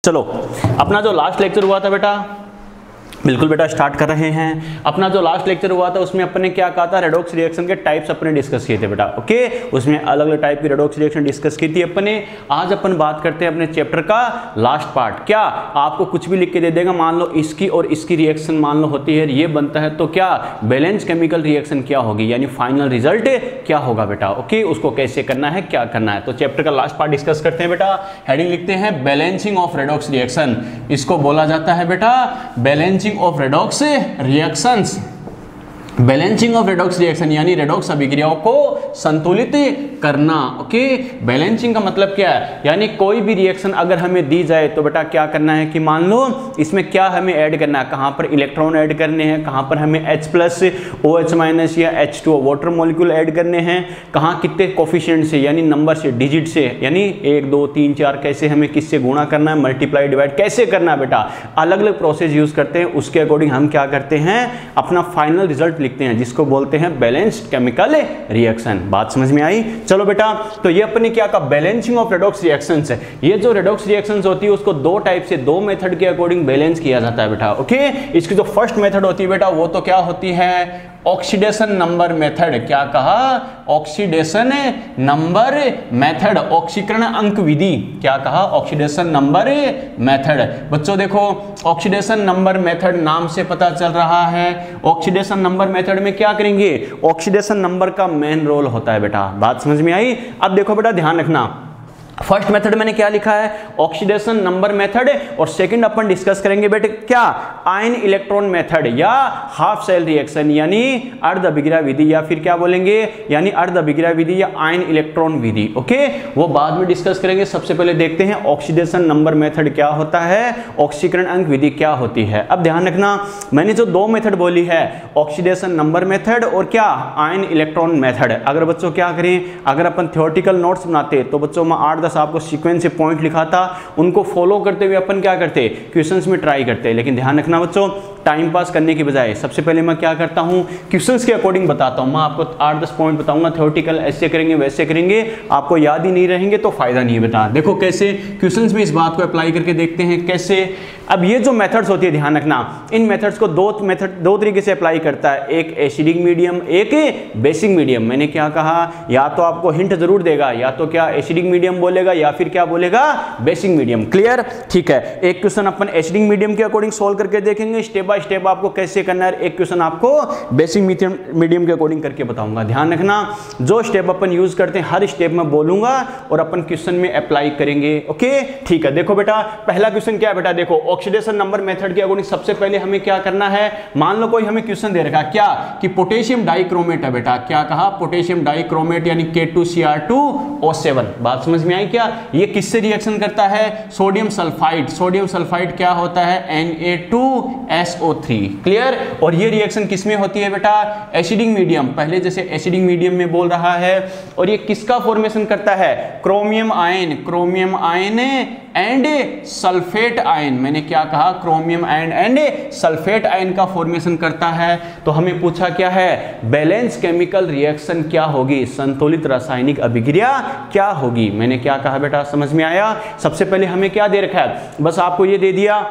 चलो अपना जो लास्ट लेक्चर हुआ था बेटा, बिल्कुल बेटा स्टार्ट कर रहे हैं। अपना जो लास्ट लेक्चर हुआ था उसमें अपन ने क्या कहा था, रेडॉक्स रिएक्शन के टाइप्स अपने डिस्कस किए थे बेटा। ओके, उसमें अलग अलग टाइप की रेडॉक्स रिएक्शन डिस्कस की थी अपन ने। आज अपन बात करते हैं अपने चैप्टर का लास्ट पार्ट। क्या आपको कुछ भी लिख के दे देगा, मान लो इसकी और इसकी रिएक्शन मान लो होती है, ये बनता है, तो क्या बैलेंस केमिकल रिएक्शन क्या होगी, यानी फाइनल रिजल्ट क्या होगा बेटा। ओके, उसको कैसे करना है, क्या करना है, तो चैप्टर का लास्ट पार्ट डिस्कस करते हैं बेटा। हेडिंग लिखते हैं बैलेंसिंग ऑफ रेडॉक्स रिएक्शन। इसको बोला जाता है बेटा balancing of redox reactions. Balancing of redox reaction यानी रेडॉक्स अभिक्रियाओं को संतुलित करना। ओके, बैलेंसिंग का मतलब क्या है, यानी कोई भी रिएक्शन अगर हमें दी जाए तो बेटा क्या करना है कि मान लो इसमें क्या हमें ऐड करना है, कहाँ पर इलेक्ट्रॉन ऐड करने हैं, कहाँ पर हमें H+ OH- या H2O वाटर मॉलिक्यूल ऐड करने हैं, कहाँ कितने कोफिशिएंट से यानी नंबर से, डिजिट से, यानी 1 2 3 4 कैसे हमें किससे गुणा करना है, मल्टीप्लाई डिवाइड कैसे करना है बेटा। अलग अलग प्रोसेस यूज करते हैं, उसके अकॉर्डिंग हम क्या करते हैं, अपना फाइनल रिजल्ट लिखते हैं, जिसको बोलते हैं बैलेंस्ड केमिकल रिएक्शन। बात समझ में आई। चलो बेटा, तो ये अपने क्या कहा, बैलेंसिंग ऑफ रेडॉक्स रिएक्शंस है। ये जो रेडॉक्स रिएक्शंस होती है उसको दो टाइप से, दो मेथड के अकॉर्डिंग बैलेंस किया जाता है बेटा। ओके, इसकी जो फर्स्ट मेथड होती है बेटा वो तो क्या होती है, ऑक्सीडेशन नंबर मेथड। क्या कहा, ऑक्सीडेशन नंबर मेथड, ऑक्सीकरण अंक विधि। क्या कहा, ऑक्सीडेशन नंबर मेथड। बच्चों देखो, ऑक्सीडेशन नंबर मेथड नाम से पता चल रहा है, ऑक्सीडेशन नंबर मेथड में क्या करेंगे, ऑक्सीडेशन नंबर का मेन रोल होता है बेटा। बात समझ में आई। अब देखो बेटा ध्यान रखना, फर्स्ट मेथड मैंने क्या लिखा है, ऑक्सीडेशन नंबर मेथड, और सेकंड अपन डिस्कस करेंगे बेटे क्या, आयन इलेक्ट्रॉन मेथड या हाफ सेल रिएक्शन यानी अर्ध अभिक्रिया विधि, या फिर क्या बोलेंगे यानी अर्ध अभिक्रिया विधि या आयन इलेक्ट्रॉन विधि। ओके, वो बाद में डिस्कस करेंगे। सबसे पहले देखते हैं ऑक्सीडेशन नंबर मेथड क्या होता है, ऑक्सीकरण अंक विधि क्या होती है। अब ध्यान रखना, मैंने जो दो मेथड बोली है, ऑक्सीडेशन नंबर मेथड और क्या आयन इलेक्ट्रॉन मेथड। अगर बच्चों क्या करें, अगर अपन थ्योरेटिकल नोट्स बनाते तो बच्चों में 8-10 आपको सीक्वेंस से पॉइंट लिखाता, उनको फॉलो करते हुए अपन क्या करते, क्वेश्चंस में ट्राई करते। लेकिन ध्यान रखना बच्चों, टाइम पास करने की बजाय सबसे पहले मैं क्या करता हूं, क्वेश्चंस के अकॉर्डिंग बताता हूं। मैं आपको 8-10 पॉइंट बताऊंगा, थ्योरेटिकल ऐसे करेंगे वैसे करेंगे, आपको याद ही नहीं रहेंगे तो फायदा नहीं है बेटा। देखो कैसे क्वेश्चंस में इस बात को अप्लाई करके देखते हैं कैसे। अब ये जो मेथड्स होती है ध्यान रखना, इन मेथड्स को दो तरीके से अप्लाई करता है, एक एसिडिक मीडियम, एक बेसिक मीडियम। मैंने क्या कहा, या तो आपको हिंट जरूर देगा, या तो क्या एसिडिक मीडियम बोलेगा या फिर क्या बोलेगा बेसिक मीडियम। क्लियर, ठीक है। एक क्वेश्चन अपन एसिडिक मीडियम के अकॉर्डिंग सोल्व करके देखेंगे, स्टेप बाय स्टेप आपको कैसे करना है। एक क्वेश्चन आपको बेसिक मीडियम के अकॉर्डिंग करके बताऊंगा। ध्यान रखना, जो स्टेप अपन यूज करते हैं हर स्टेप में बोलूंगा और अपन क्वेश्चन में अप्लाई करेंगे। ओके, ठीक है। देखो बेटा, पहला क्वेश्चन क्या है बेटा, देखो ऑक्सीडेशन नंबर मेथड के अकॉर्डिंग सबसे पहले हमें क्या करना है, मान लो कोई हमें क्वेश्चन दे रखा क्या कि पोटेशियम डाइक्रोमेट है बेटा। क्या कहा, पोटेशियम डाइक्रोमेट यानी K2Cr2O7। बात समझ में आई क्या, ये किससे रिएक्शन करता है, सोडियम सल्फाइड। सोडियम सल्फाइड क्या होता है, Na2SO3। क्लियर, और ये रिएक्शन किसमें होती है बेटा, एसिडिक मीडियम, पहले जैसे एसिडिक मीडियम में बोल रहा है। और ये किसका फॉर्मेशन करता है, chromium ion and sulphate ion. मैंने क्या कहा, chromium ion and sulphate ion का फॉर्मेशन करता है। तो हमें पूछा क्या है, बैलेंस केमिकल रिएक्शन क्या होगी, संतुलित रासायनिक अभिक्रिया क्या होगी। मैंने क्या कहा बेटा, समझ में आया। सबसे पहले हमें क्या दे रखा है, बस आपको ये दे दिया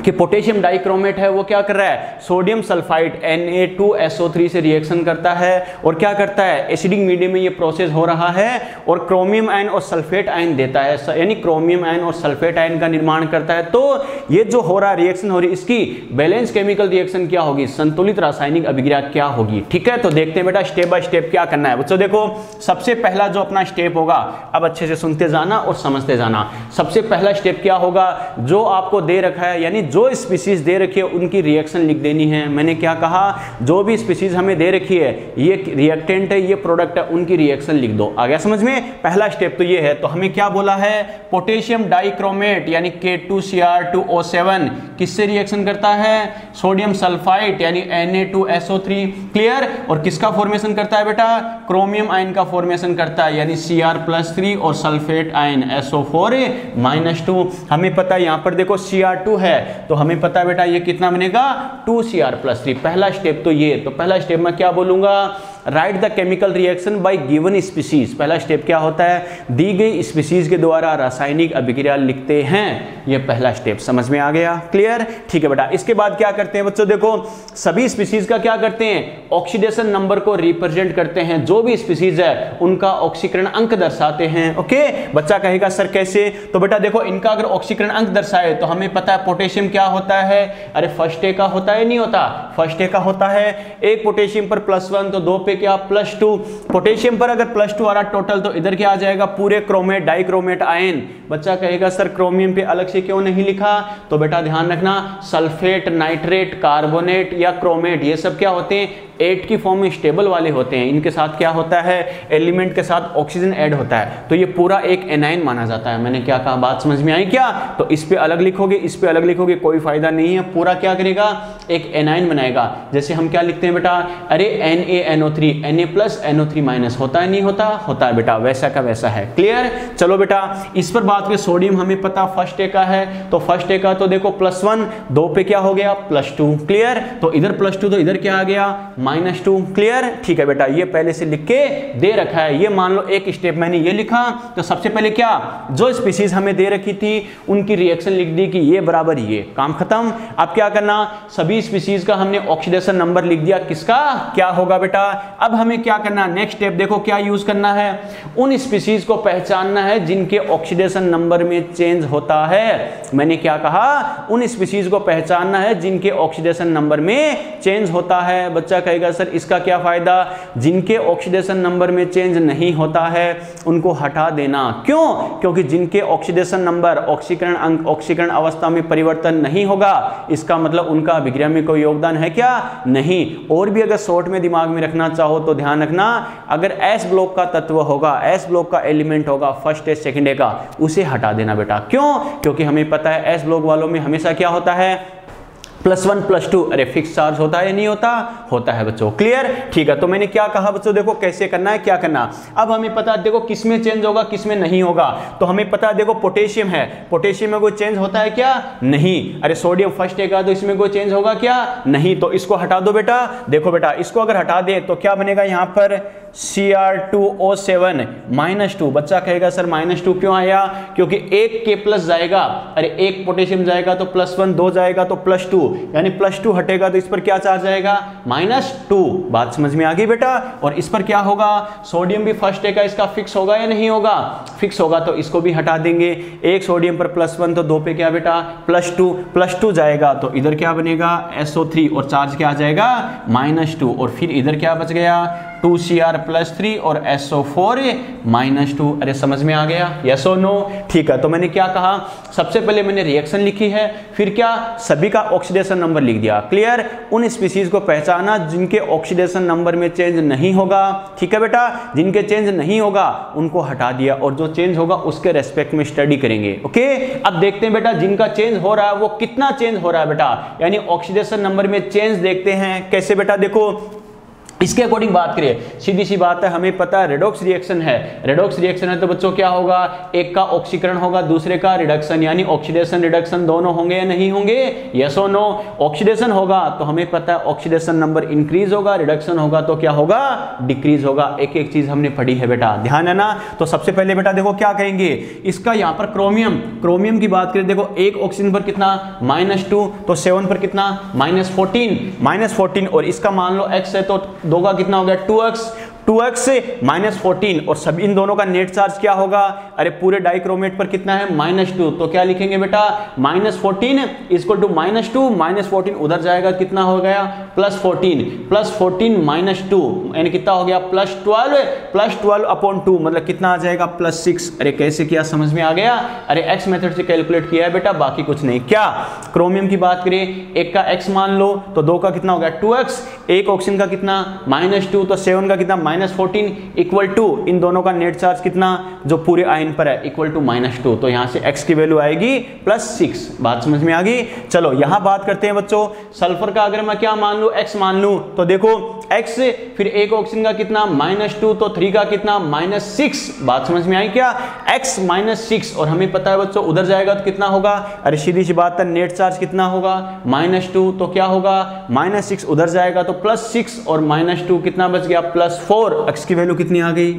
कि पोटेशियम डाइक्रोमेट है, वो क्या कर रहा है, सोडियम सल्फाइड Na2SO3 से रिएक्शन करता है और क्या करता है, एसिडिक मीडियम में ये प्रोसेस हो रहा है और क्रोमियम आयन और सल्फेट आयन देता है, यानी क्रोमियम आयन और सल्फेट आयन का निर्माण करता है। तो ये जो हो रहा है रिएक्शन हो रही है, इसकी बैलेंस केमिकल रिएक्शन क्या होगी, संतुलित रासायनिक अभिक्रिया क्या होगी। ठीक है, तो देखते हैं बेटा स्टेप बाय स्टेप क्या करना है। बच्चों देखो, सबसे पहला जो अपना स्टेप होगा, अब अच्छे से सुनते जाना और समझते जाना। सबसे पहला स्टेप क्या होगा, जो आपको दे रखा है, यानी जो स्पीशीज दे रखी है उनकी रिएक्शन लिख देनी है। मैंने क्या कहा, जो भी स्पीशीज हमें दे रखी है, ये रिएक्टेंट है, ये प्रोडक्ट है, उनकी रिएक्शन लिख दो। आ गया समझ में, पहला स्टेप तो ये है। तो हमें क्या बोला है, पोटेशियम डाइक्रोमेट यानी K2Cr2O7 किससे रिएक्शन करता है, सोडियम सल्फाइड यानी Na2SO3। क्लियर, और किसका फॉर्मेशन करता है बेटा, क्रोमियम आयन का फॉर्मेशन करता है, यानी Cr+3 और सल्फेट आयन SO4-2। हमें पता है यहां पर देखो Cr2 है, तो हमें पता है बेटा ये कितना बनेगा, 2Cr+3। पहला स्टेप तो ये, तो पहला स्टेप में क्या बोलूंगा, right the chemical reaction by given species. पहला स्टेप क्या होता है, दी गई स्पीसीज के द्वारा रासायनिक अभिक्रिया लिखते हैं, ये पहला स्टेप समझ में आ गया, क्लियर, ठीक है बेटा। इसके बाद क्या करते हैं बच्चों, देखो सभी स्पीसीज का क्या करते हैं, ऑक्सीडेशन नंबर को रिप्रेजेंट करते हैं, जो भी स्पीसीज है उनका ऑक्सीकरण अंक दर्शाते हैं। ओके, बच्चा कहेगा सर कैसे, तो बेटा देखो इनका अगर ऑक्सीकरण अंक दर्शाए तो हमें पता है पोटेशियम क्या होता है, अरे फर्स्ट ए का होता है नहीं होता, फर्स्ट ए का होता है, एक पोटेशियम पर +1 तो 2 पे क्या +2, पोटेशियम पर अगर +2 आ रहा टोटल तो इधर क्या आ जाएगा पूरे क्रोमेट डाइक्रोमेट आयन। बच्चा कहेगा सर क्रोमियम पे अलग से क्यों नहीं लिखा, तो बेटा ध्यान रखना सल्फेट, नाइट्रेट, कार्बोनेट या क्रोमेट ये सब क्या होते हैं 8 की फॉर्म में स्टेबल वाले होते हैं, इनके साथ क्या होता है एलिमेंट के साथ ऑक्सीजन ऐड होता है, तो ये पूरा एक एनाइन माना जाता है। मैंने क्या कहा, बात समझ में आई क्या, तो इस पे अलग लिखोगे इस पे अलग लिखोगे कोई फायदा नहीं है, पूरा क्या करेगा एक एनाइन बनाएगा। जैसे हम क्या लिखते हैं बेटा, अरे NaNO3 Na+NO3- होता है नहीं होता, होता है बेटा, वैसा का वैसा है, क्लियर। चलो बेटा इस पर बात करें, सोडियम हमें पता फर्स्ट ए का है, तो फर्स्ट ए का तो देखो +1 2 पे क्या हो गया +2, क्लियर, तो इधर +2 तो इधर क्या आ गया -2, क्लियर, ठीक है बेटा। ये पहले से लिख के दे रखा है, ये मान लो एक स्टेप मैंने ये लिखा, तो सबसे पहले क्या जो स्पीसीज हमें दे रखी थी उनकी रिएक्शन लिख दी कि ये बराबर ये, काम खत्म। अब क्या करना, सभी स्पीसीज का हमने ऑक्सीडेशन नंबर लिख दिया, किसका क्या होगा बेटा। अब हमें क्या करना, नेक्स्ट स्टेप देखो क्या यूज करना है, उन स्पीसीज को पहचानना है जिनके ऑक्सीडेशन नंबर में चेंज होता है। मैंने क्या कहा, उन स्पीसीज को पहचानना है जिनके ऑक्सीडेशन नंबर में चेंज होता है। बच्चा कहेगा सर इसका क्या फायदा, जिनके ऑक्सीडेशन नंबर में चेंज नहीं होता है उनको हटा देना, क्यों, क्योंकि जिनके ऑक्सीडेशन नंबर ऑक्सीकरण अंक ऑक्सीकरण अवस्था में परिवर्तन नहीं होगा इसका मतलब उनका अभिक्रिया में कोई योगदान है क्या, नहीं। और भी अगर शॉर्ट में दिमाग में रखना चाहो तो ध्यान रखना, अगर एस ब्लॉक का तत्व होगा, एस ब्लॉक का एलिमेंट होगा फर्स्ट ए सेकंड ए का, उसे हटा देना बेटा, क्यों, क्योंकि हमें पता है एस ब्लॉक वालों में हमेशा क्या होता है +1 +2, अरे फिक्स चार्ज होता है नहीं होता, होता है बच्चों, क्लियर, ठीक है। तो मैंने क्या कहा बच्चों, देखो कैसे करना है क्या करना। अब हमें पता है देखो किस में चेंज होगा किस में नहीं होगा, तो हमें पता है देखो पोटेशियम है, पोटेशियम में कोई चेंज होता है क्या, नहीं। अरे सोडियम फर्स्ट ए का तो इसमें कोई चेंज होगा क्या, नहीं, तो इसको हटा दो बेटा। देखो बेटा इसको अगर हटा दे तो क्या बनेगा यहाँ पर Cr2O7 -2। बच्चा कहेगा सर -2 क्यों आया, क्योंकि एक के प्लस जाएगा, अरे एक पोटेशियम जाएगा तो +1, 2 जाएगा तो +2, यानी +2 हटेगा तो इस पर क्या चार्ज आएगा -2। बात समझ में आ गई बेटा। और इस पर क्या होगा, सोडियम भी फर्स्ट ए का इसका फिक्स होगा या नहीं होगा, फिक्स होगा, तो इसको भी हटा देंगे। एक सोडियम पर +1 तो 2 पे क्या बेटा +2 जाएगा, तो इधर क्या बनेगा SO3 और चार्ज क्या आ जाएगा -2, और फिर इधर क्या बच गया 2Cr+3 और SO4 -2। अरे समझ में आ गया, यस और नो, ठीक है। तो मैंने क्या कहा, सबसे पहले मैंने रिएक्शन लिखी है, फिर क्या सभी का ऑक्सीडेशन नंबर लिख दिया, क्लियर। उन स्पीसीज को पहचाना जिनके ऑक्सीडेशन नंबर में चेंज नहीं होगा, ठीक है बेटा, जिनके चेंज नहीं होगा उनको हटा दिया, और जो चेंज होगा उसके रेस्पेक्ट में स्टडी करेंगे, ओके। अब देखते हैं बेटा जिनका चेंज हो रहा है वो कितना चेंज हो रहा है बेटा, यानी ऑक्सीडेशन नंबर में चेंज देखते हैं कैसे बेटा। देखो इसके अकॉर्डिंग बात करें, सीधी सी बात है, हमें पता है रेडॉक्स रिएक्शन है, रेडॉक्स रिएक्शन है तो बच्चों क्या होगा, एक का ऑक्सीकरण होगा दूसरे का रिडक्शन, यानी ऑक्सीडेशन रिडक्शन दोनों होंगे या नहीं होंगे, यस और नो। ऑक्सीडेशन होगा तो हमें पता है ऑक्सीडेशन नंबर इंक्रीज होगा, रिडक्शन होगा तो क्या होगा डिक्रीज होगा। एक एक चीज हमने पढ़ी है बेटा, ध्यान है ना। तो सबसे पहले बेटा देखो क्या कहेंगे, इसका यहाँ पर क्रोमियम की बात करें, देखो एक ऑक्सीजन पर कितना -2, तो 7 पर कितना -14, और इसका मान लो x है तो 2 का कितना हो गया 2x से -14, और सब इन दोनों का नेट चार्ज क्या होगा, अरे पूरे डाइक्रोमेट पर कितना है -2, तो क्या लिखेंगे बेटा -14 इक्वल टू -2 -14 उधर जाएगा कितना हो गया +14 -2 यानी कितना हो गया +12 अपॉन 2 मतलब कितना आ जाएगा +6। अरे कैसे किया समझ में आ गया, अरे x मेथड से कैलकुलेट किया है बेटा, बाकी कुछ नहीं। क्या क्रोमियम की बात करें, एक का x मान लो तो 2 का कितना हो गया 2x, एक ऑक्सीजन का कितना -2 तो 7 का कितना -14 इक्वल टू इन दोनों का नेट चार्ज कितना जो पूरे आयन पर है इक्वल टू -2, तो यहां से x की वैल्यू आएगी +6। बात समझ में आ गई। चलो यहां बात करते हैं बच्चों सल्फर का, अगर मैं क्या मान लूं x मान लूं, तो देखो x, फिर एक ऑक्सीजन का कितना -2, तो 3 का कितना -6। बात समझ में आई क्या? x -6, और हमें पता है बच्चों उधर जाएगा तो कितना होगा? अरे सीधी सी बात है, नेट चार्ज कितना होगा? -2, तो क्या होगा? -6 उधर जाएगा तो +6 और -2 कितना बच गया? +4। x की वैल्यू कितनी आ गई?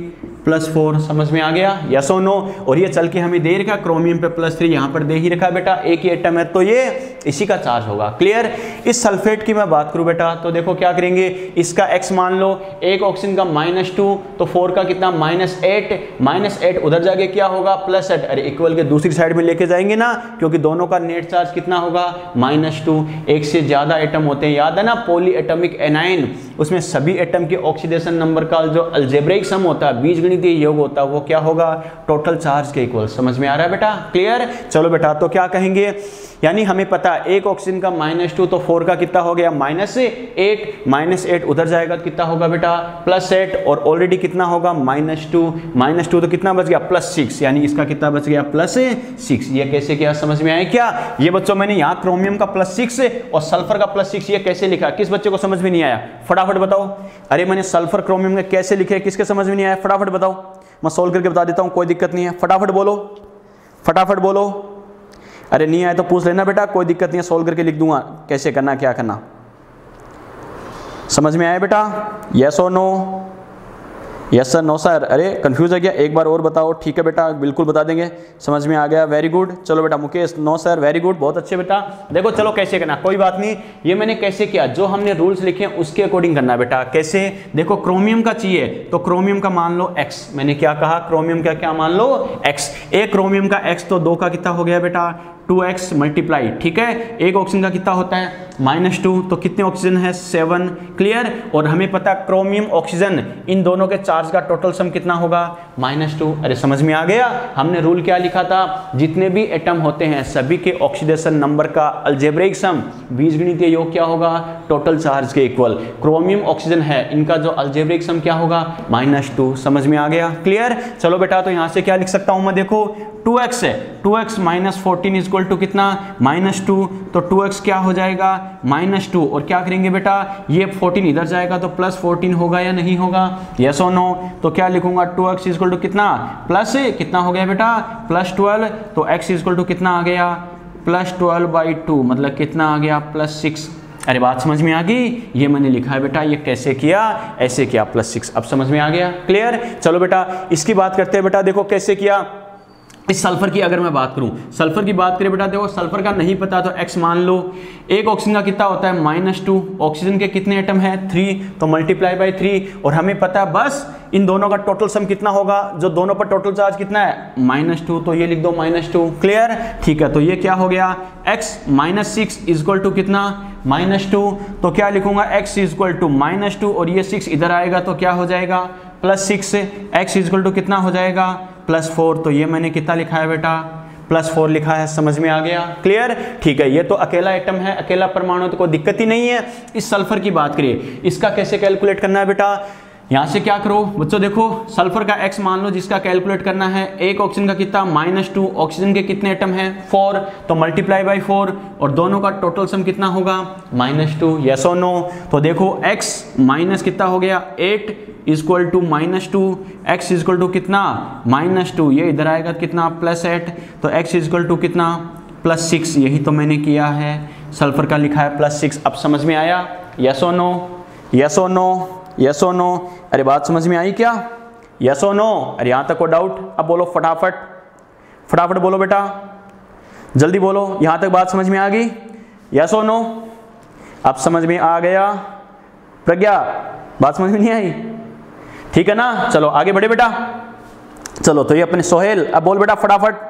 +4। समझ में आ गया? Yes or no? और ये चल के हमें दे रखा क्रोमियम पे +3, यहाँ पर दे ही रखा बेटा, एक ही एटम है तो ये इसी का चार्ज होगा। क्लियर? इस सल्फेट की मैं बात करूं बेटा तो देखो क्या करेंगे, इसका x मान लो, एक ऑक्सीजन का -2, तो 4 का कितना? -8 उधर जाके क्या होगा? +8। अरे इक्वल के दूसरी साइड में लेके जाएंगे ना, क्योंकि दोनों का नेट चार्ज कितना होगा? -2। एक से ज्यादा एटम होते हैं, याद है ना पॉली एटॉमिक एनाइन, उसमें सभी एटम के ऑक्सीडेशन नंबर का जो अलजेब्रिक सम होता है, बीजगणितीय योग होता है, वो क्या होगा? टोटल चार्ज के इक्वल। समझ में आ रहा है बेटा? क्लियर? चलो बेटा, तो क्या कहेंगे, यानी हमें पता है एक ऑक्सीजन का -2, तो 4 का कितना हो गया? -8 उधर जाएगा तो कितना होगा बेटा? +8, और ऑलरेडी कितना होगा? -2 तो कितना बच गया? +6, यानी इसका कितना बच गया? +6। ये कैसे किया? समझ में आया क्या? ये बच्चों मैंने यहाँ क्रोमियम का +6 और सल्फर का +6 ये कैसे लिखा? किस बच्चे को समझ में नहीं आया? फटाफट बताओ। अरे मैंने सल्फर क्रोमियम में कैसे लिखे, किसके समझ में नहीं आया? फटाफट बताओ, मैं सोल्व करके बता देता हूँ, कोई दिक्कत नहीं है। फटाफट बोलो, फटाफट बोलो। अरे नहीं आए तो पूछ लेना बेटा, कोई दिक्कत नहीं है, सोल्व करके लिख दूंगा कैसे करना, क्या करना। समझ में आया बेटा? Yes or no? Yes sir, no sir. अरे कंफ्यूज है क्या? एक बार और बताओ। ठीक है बेटा, बिल्कुल बता देंगे। समझ में आ गया? Very good. चलो बेटा Mukesh, no sir, very good, बहुत अच्छे बेटा। देखो चलो कैसे करना, कोई बात नहीं, ये मैंने कैसे किया, जो हमने रूल्स लिखे हैं उसके अकॉर्डिंग करना बेटा। कैसे? देखो क्रोमियम का चाहिए तो क्रोमियम का मान लो x, मैंने क्या कहा? क्रोमियम का क्या मान लो? x। एक क्रोमियम का x, तो 2 का कितना हो गया बेटा? 2x multiply. ठीक है, एक ऑक्सीजन का कितना होता है? -2, तो कितने ऑक्सीजन है? 7। क्लियर? और हमें पता क्रोमियम ऑक्सीजन इन दोनों के चार्ज का टोटल सम कितना होगा? -2। अरे समझ में आ गया? हमने रूल क्या लिखा था? जितने भी एटम होते हैं सभी के ऑक्सीडेशन नंबर का अलजेब्रिक सम, बीजगणितीय योग क्या होगा? टोटल चार्ज के इक्वल। क्रोमियम ऑक्सीजन है, इनका जो अलजेब्रिक सम क्या होगा? -2। समझ में आ गया? क्लियर? चलो बेटा, तो यहां से क्या लिख सकता हूं मैं? देखो 2x है, 2x -14 इक्वल टू कितना? -2, तो 2x क्या हो जाएगा? -2, और क्या करेंगे बेटा? ये 14 इधर जाएगा तो +14 होगा या नहीं होगा? Yes or no? तो क्या लिखूंगा? 2x इक्वल टू कितना? प्लस कितना हो गया बेटा? +12, तो x इक्वल टू कितना आ गया? +12/2, मतलब कितना आ गया? +6। अरे बात समझ में आ गई? ये मैंने लिखा है बेटा, ये कैसे किया? ऐसे किया, +6। अब समझ में आ गया? क्लियर? चलो बेटा इसकी बात करते हैं बेटा। देखो कैसे किया। इस सल्फर की अगर मैं बात करूं, सल्फर की बात करें बेटा, देखो सल्फर का नहीं पता तो x मान लो, एक ऑक्सीजन का कितना होता है? -2, ऑक्सीजन के कितने एटम है? 3, तो मल्टीप्लाई बाय 3, और हमें पता है बस इन दोनों का टोटल सम कितना होगा? जो दोनों पर टोटल चार्ज कितना है? -2, तो ये लिख दो -2। क्लियर? ठीक है, तो ये क्या हो गया? x -6 इक्वल टू कितना? -2, तो क्या लिखूंगा? x इक्वल टू -2, और ये 6 इधर आएगा तो क्या हो जाएगा? +6। x इक्वल टू कितना हो जाएगा? +4, तो ये मैंने कितना लिखा है बेटा? +4 लिखा है। समझ में आ गया? क्लियर? ठीक है, ये तो अकेला एटम है, अकेला परमाणु, तो कोई दिक्कत ही नहीं है। इस सल्फर की बात करिए, इसका कैसे कैलकुलेट करना है बेटा? यहां से क्या करो बच्चों, देखो सल्फर का x मान लो जिसका कैलकुलेट करना है, एक ऑक्सीजन का कितना? -2, ऑक्सीजन के कितने एटम हैं? 4, तो मल्टीप्लाई बाय 4, और दोनों का टोटल सम कितना होगा? -2। Yes or no? तो देखो x माइनस कितना हो गया? 8 equal to -2, x equal to कितना? -2, ये इधर आएगा कितना? +8, तो x इक्वल टू कितना? +6। यही तो मैंने किया है, सल्फर का लिखा है +6। अब समझ में आया? Yes or no? Yes or no? Yes or no? अरे बात समझ में आई क्या? Yes or no? अरे यहां तक को डाउट? अब बोलो फटाफट, फटाफट बोलो बेटा, जल्दी बोलो। यहां तक बात समझ में आ गई? Yes or no? अब समझ में आ गया? प्रज्ञा बात समझ में नहीं आई? ठीक है ना? चलो आगे बढ़े बेटा। चलो तो ये अपने सोहेल, अब बोल बेटा फटाफट।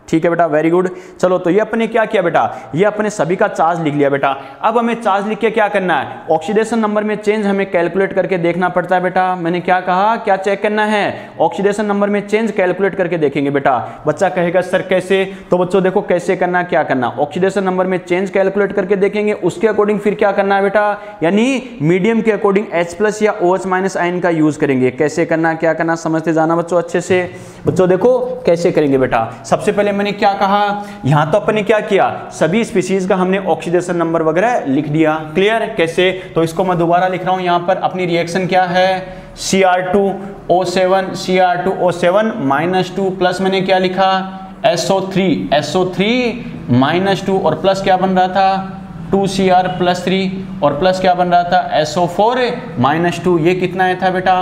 ठीक है बेटा, वेरी गुड। चलो तो ये अपने क्या किया बेटा? ये अपने सभी का चार्ज लिख लिया बेटा। अब हमें चार्ज लिख के क्या करना है? ऑक्सीडेशन नंबर में चेंज हमें कैलकुलेट करके देखना पड़ता है बेटा। मैंने क्या कहा? क्या चेक करना है? ऑक्सीडेशन नंबर में चेंज कैलकुलेट करके देखेंगे बेटा। बच्चा कहेगा सर कैसे? तो बच्चों देखो कैसे करना, क्या करना, ऑक्सीडेशन नंबर में चेंज कैलकुलेट करके देखेंगे, उसके अकॉर्डिंग फिर क्या करना है बेटा? यानी मीडियम के अकॉर्डिंग H+ या OH- आयन का यूज करेंगे। कैसे करना, क्या करना, समझते जाना बच्चों अच्छे से। बच्चों देखो कैसे करेंगे बेटा। सबसे पहले मैंने क्या कहा, यहां तो अपन ने क्या किया, सभी स्पीशीज का हमने ऑक्सीडेशन नंबर वगैरह लिख दिया। क्लियर? कैसे? तो इसको मैं दोबारा लिख रहा हूं, यहां पर अपनी रिएक्शन क्या है, Cr2O7 Cr2O7 -2 प्लस मैंने क्या लिखा, SO3 -2 और प्लस क्या बन रहा था 2Cr + 3 और प्लस क्या बन रहा था SO4 -2, ये कितना आया था बेटा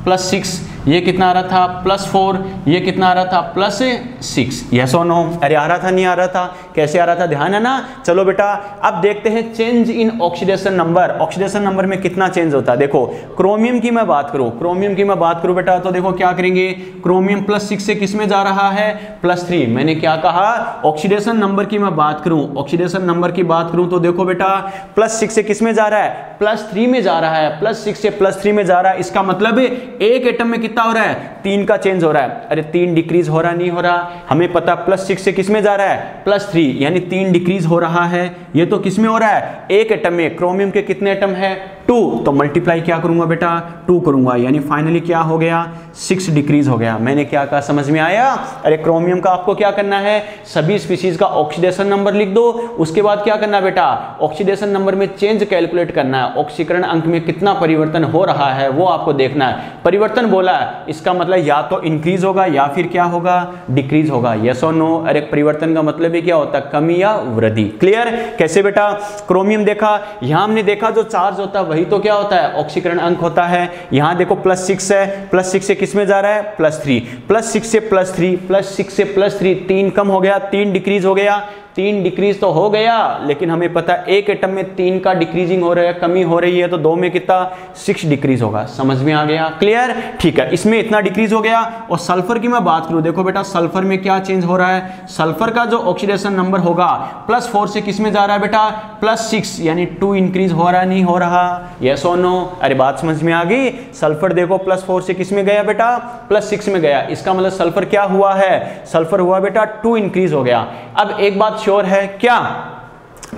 +6, ये कितना आ रहा था +4, ये कितना आ रहा था +6। Yes or no? अरे आ रहा था नहीं आ रहा था? कैसे आ रहा था, ध्यान है ना? चलो बेटा अब देखते हैं change in oxidation number. Oxidation number में कितना चेंज होता है। देखो क्रोमियम की मैं बात करूं बेटा, तो देखो क्या करेंगे, क्रोमियम +6 से किस में जा रहा है, +3। मैंने क्या कहा, ऑक्सीडेशन नंबर की मैं बात करूं तो देखो बेटा +6 से किस में जा रहा है, +3 में जा रहा है, +6 से +3 में जा रहा है। इसका मतलब एक एटम में कितना हो रहा है, 3 का चेंज हो रहा है। अरे 3 डिक्रीज हो रहा नहीं हो रहा, हमें पता +6 से किस में जा रहा है, +3, यानी 3 डिक्रीज हो रहा है। ये तो किस में हो रहा है, एक एटम में। क्रोमियम के कितने एटम है, 2, तो मल्टीप्लाई क्या करूंगा बेटा, 2 करूंगा, यानी फाइनली क्या हो गया, 6 डिक्रीज हो गया। मैंने क्या कहा, समझ में आया? अरे क्रोमियम का आपको क्या करना है, सभी स्पीशीज का ऑक्सीडेशन नंबर लिख दो, उसके बाद क्या करना बेटा, ऑक्सीडेशन नंबर में चेंज कैलकुलेट करना है, ऑक्सीकरण अंक में कितना परिवर्तन हो रहा है वो आपको देखना है। परिवर्तन बोला है, इसका मतलब या तो इंक्रीज होगा या फिर क्या होगा, डिक्रीज होगा। Yes or no? अरे परिवर्तन का मतलब क्या होता है, कमी या वृद्धि। क्लियर? कैसे बेटा, क्रोमियम देखा, यहां हमने देखा जो चार्ज होता है वही तो क्या होता है, ऑक्सीकरण अंक होता है। यहां देखो +6 है, +6 से किस में जा रहा है, +3, +6 से +3, +6 से +3, 3 कम हो गया, 3 डिक्रीज हो गया। 3 डिक्रीज तो हो गया, लेकिन हमें पता है एक एटम में 3 का डिक्रीजिंग हो रहा है, कमी हो रही है, तो 2 में कितना, 6 डिक्रीज होगा। समझ में आ गया? क्लियर? ठीक है, इसमें इतना डिक्रीज हो गया। और सल्फर की मैं बात करूं, देखो बेटा सल्फर में क्या चेंज हो रहा है, सल्फर का जो ऑक्सीडेशन नंबर होगा +4 से किस में जा रहा है बेटा, +6, यानी 2 इंक्रीज हो रहा नहीं हो रहा। Yes or no? अरे बात समझ में आ गई? सल्फर देखो +4 से किस में गया बेटा, +6 में गया। इसका मतलब सल्फर क्या हुआ है, सल्फर हुआ बेटा 2 इंक्रीज हो गया। अब एक बात श्योर है क्या,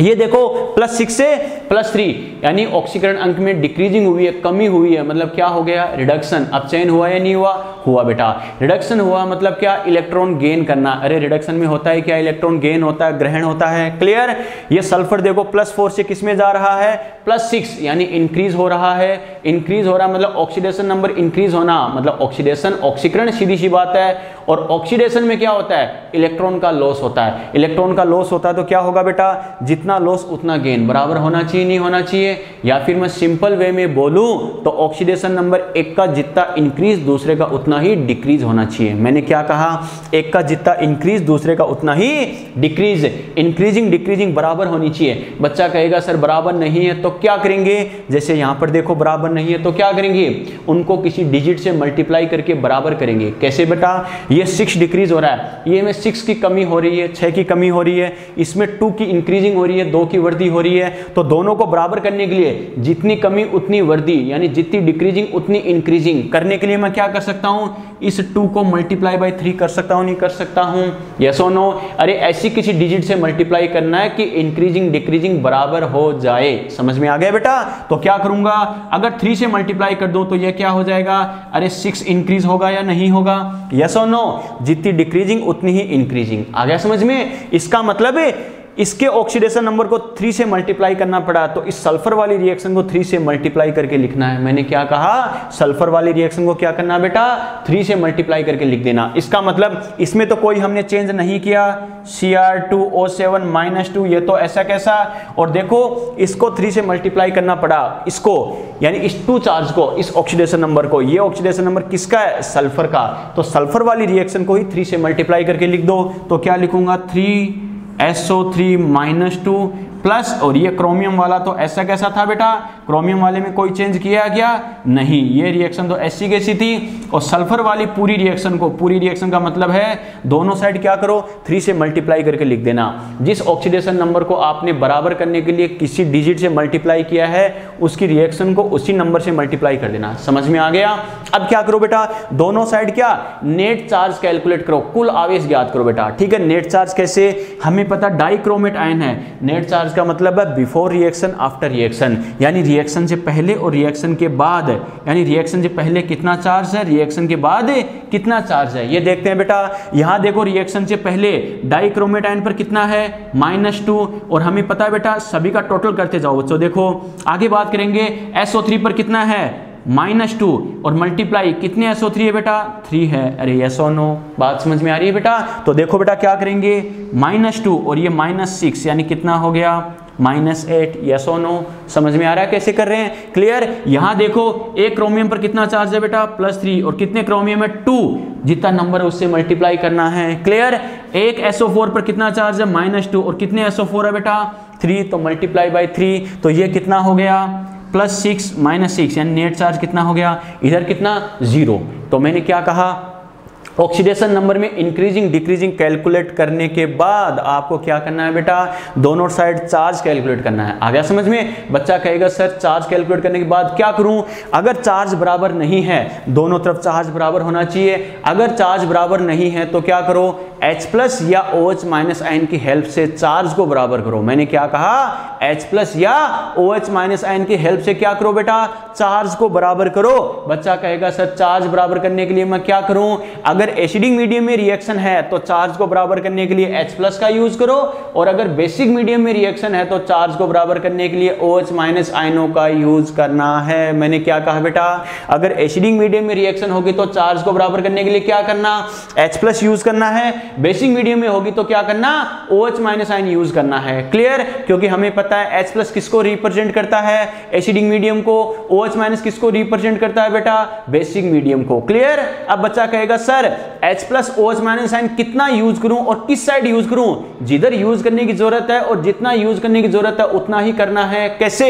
ये देखो +6 से +3, यानी ऑक्सीकरण अंक में डिक्रीजिंग हुई है, कमी हुई है, मतलब क्या हो गया, रिडक्शन। अब चयन हुआ या नहीं हुआ, हुआ बेटा। रिडक्शन हुआ मतलब क्या, इलेक्ट्रॉन गेन करना। अरे रिडक्शन में होता है क्या, इलेक्ट्रॉन गेन होता है, ग्रहण होता है। क्लियर? ये सल्फर देखो +4 से किस में जा रहा है, +6, यानी इंक्रीज हो रहा है। इंक्रीज हो रहा मतलब ऑक्सीडेशन नंबर इंक्रीज होना, मतलब ऑक्सीडेशन, ऑक्सीकरण, सीधी सी बात है। और ऑक्सीडेशन में क्या होता है, इलेक्ट्रॉन का लॉस होता है। इलेक्ट्रॉन का लॉस होता है तो क्या होगा बेटा, जितना लॉस उतना गेन, बराबर होना चाहिए नहीं होना चाहिए। या फिर मैं सिंपल वे में बोलूं तो ऑक्सीडेशन नंबर एक का जितना इंक्रीज दूसरे का उतना ही डिक्रीज होना चाहिए। मैंने क्या कहा, एक का जितना इंक्रीज दूसरे का उतना ही डिक्रीज, इंक्रीजिंग डिक्रीजिंग बराबर होनी चाहिए। बच्चा कहेगा सर बराबर नहीं है तो क्या करेंगे, जैसे यहां पर देखो बराबर नहीं है तो क्या करेंगे, उनको किसी डिजिट से मल्टीप्लाई करके बराबर करेंगे। कैसे बेटा, ये 6 डिक्रीज हो रहा है, ये में 6 की कमी हो रही है, 6 की कमी हो रही है, इसमें 2 की इंक्रीजिंग हो रही है, 2 की वृद्धि हो रही है। तो दोनों को बराबर करने के लिए जितनी कमी उतनी वृद्धि, यानी जितनी डिक्रीजिंग उतनी इंक्रीजिंग करने के लिए मैं क्या कर सकता हूं, इस 2 को मल्टीप्लाई बाय 3 कर सकता हूं, नहीं कर सकता हूं? Yes or no? अरे ऐसी किसी डिजिट से मल्टीप्लाई करना है कि इंक्रीजिंग डिक्रीजिंग बराबर हो जाए। समझ में आ गया बेटा? तो क्या करूंगा, अगर 3 से मल्टीप्लाई कर दूं तो ये क्या हो जाएगा, अरे 6 इंक्रीज होगा या नहीं होगा? Yes or no? जितनी डिक्रीजिंग उतनी ही इंक्रीजिंग। आ गया समझ में? इसका मतलब है इसके ऑक्सीडेशन नंबर को 3 से मल्टीप्लाई करना पड़ा, तो इस सल्फर वाली रिएक्शन को 3 से मल्टीप्लाई करके लिखना है। मैंने क्या कहा, सल्फर वाली रिएक्शन को क्या करना बेटा, 3 से मल्टीप्लाई करके लिख देना। इसका मतलब इसमें तो कोई हमने चेंज नहीं किया, Cr2O7 -2, ये तो ऐसा कैसा। और देखो इसको 3 से मल्टीप्लाई करना पड़ा, इसको यानी इस 2 चार्ज को, इस ऑक्सीडेशन नंबर को। ये ऑक्सीडेशन नंबर किसका है, सल्फर का। तो सल्फर वाली रिएक्शन को ही 3 से मल्टीप्लाई करके लिख दो। तो क्या लिखूंगा, 3SO3 -2 प्लस, और ये क्रोमियम वाला तो ऐसा कैसा था बेटा, क्रोमियम वाले में कोई चेंज किया क्या, नहीं, ये रिएक्शन तो ऐसी कैसी थी। और सल्फर वाली पूरी रिएक्शन को, पूरी रिएक्शन का मतलब है दोनों साइड क्या करो, 3 से मल्टीप्लाई करके लिख देना। जिस ऑक्सीडेशन नंबर को आपने बराबर करने के लिए किसी डिजिट से मल्टीप्लाई किया है, उसकी रिएक्शन को उसी नंबर से मल्टीप्लाई कर देना। समझ में आ गया? अब क्या करो बेटा, दोनों साइड क्या, नेट चार्ज कैलकुलेट करो, कुल आवेश ज्ञात करो बेटा। ठीक है, नेट चार्ज कैसे, हमें पता डाइक्रोमेट आयन है, नेट चार्ज का मतलब है बिफोर रिएक्शन आफ्टर रिएक्शन, यानी रिएक्शन से पहले और रिएक्शन के बाद, यानी रिएक्शन से पहले कितना चार्ज है, रिएक्शन के बाद कितना चार्ज है, ये देखते हैं बेटा। यहां देखो रिएक्शन से पहले डाइक्रोमेट पर कितना है -2, और हमें पता है बेटा सभी का टोटल करते जाओ बच्चों। देखो आगे बात करेंगे, SO3 पर कितना है -2, और मल्टीप्लाई कितने SO3 है बेटा 3 है। अरे यस और नो, बात समझ में आ रही है बेटा। तो देखो बेटा क्या करेंगे, -2 और ये -6 यानी कितना हो गया -8। यस और नो, समझ में आ रहा है कैसे कर रहे हैं, क्लियर। यहां देखो एक क्रोमियम पर कितना चार्ज है बेटा +3, और कितने क्रोमियम है 2, जितना नंबर है उससे मल्टीप्लाई करना है, क्लियर। एक SO4 पर कितना चार्ज है -2, और कितने SO4 है बेटा 3, तो मल्टीप्लाई बाय 3, तो ये कितना हो गया +6 -6, यानी नेट चार्ज कितना हो गया इधर कितना 0। तो मैंने क्या कहा, ऑक्सीडेशन नंबर में इंक्रीजिंग डिक्रीजिंग कैलकुलेट करने के बाद आपको क्या करना है बेटा, दोनों साइड चार्ज कैलकुलेट करना है। आ गया समझ में। बच्चा कहेगा सर चार्ज कैलकुलेट करने के बाद क्या करूं, अगर चार्ज बराबर नहीं है, दोनों तरफ चार्ज बराबर होना चाहिए, अगर चार्ज बराबर नहीं है तो क्या करो, H+ या OH- आयन की हेल्प से चार्ज को बराबर करो। मैंने क्या कहा, H+ या OH- आयन की हेल्प से क्या करो बेटा, चार्ज को बराबर करो। बच्चा कहेगा सर चार्ज बराबर करने के लिए मैं क्या करूं, अगर एसिडिक मीडियम में रिएक्शन है तो चार्ज को बराबर करने के लिए H+ का यूज करो, और अगर बेसिक मीडियम में रिएक्शन है तो चार्ज को बराबर करने के लिए OH- आयनों का यूज करना है। मैंने क्या कहा बेटा, अगर एसिडिक मीडियम में रिएक्शन होगी तो चार्ज को बराबर करने के लिए क्या करना, H+ यूज करना है, बेसिक मीडियम में होगी तो क्या करना, OH- आयन यूज करना है, क्लियर। क्योंकि हमें पता है H+ किसको रिप्रेजेंट करता है, एसिडिक मीडियम को, OH- किसको रिप्रेजेंट करता है बेटा, बेसिक मीडियम को, क्लियर। अब बच्चा कहेगा सर H+ OH- आयन कितना यूज करूं और किस साइड यूज करूं, जिधर यूज करने की जरूरत है और जितना यूज करने की जरूरत है उतना ही करना है। कैसे,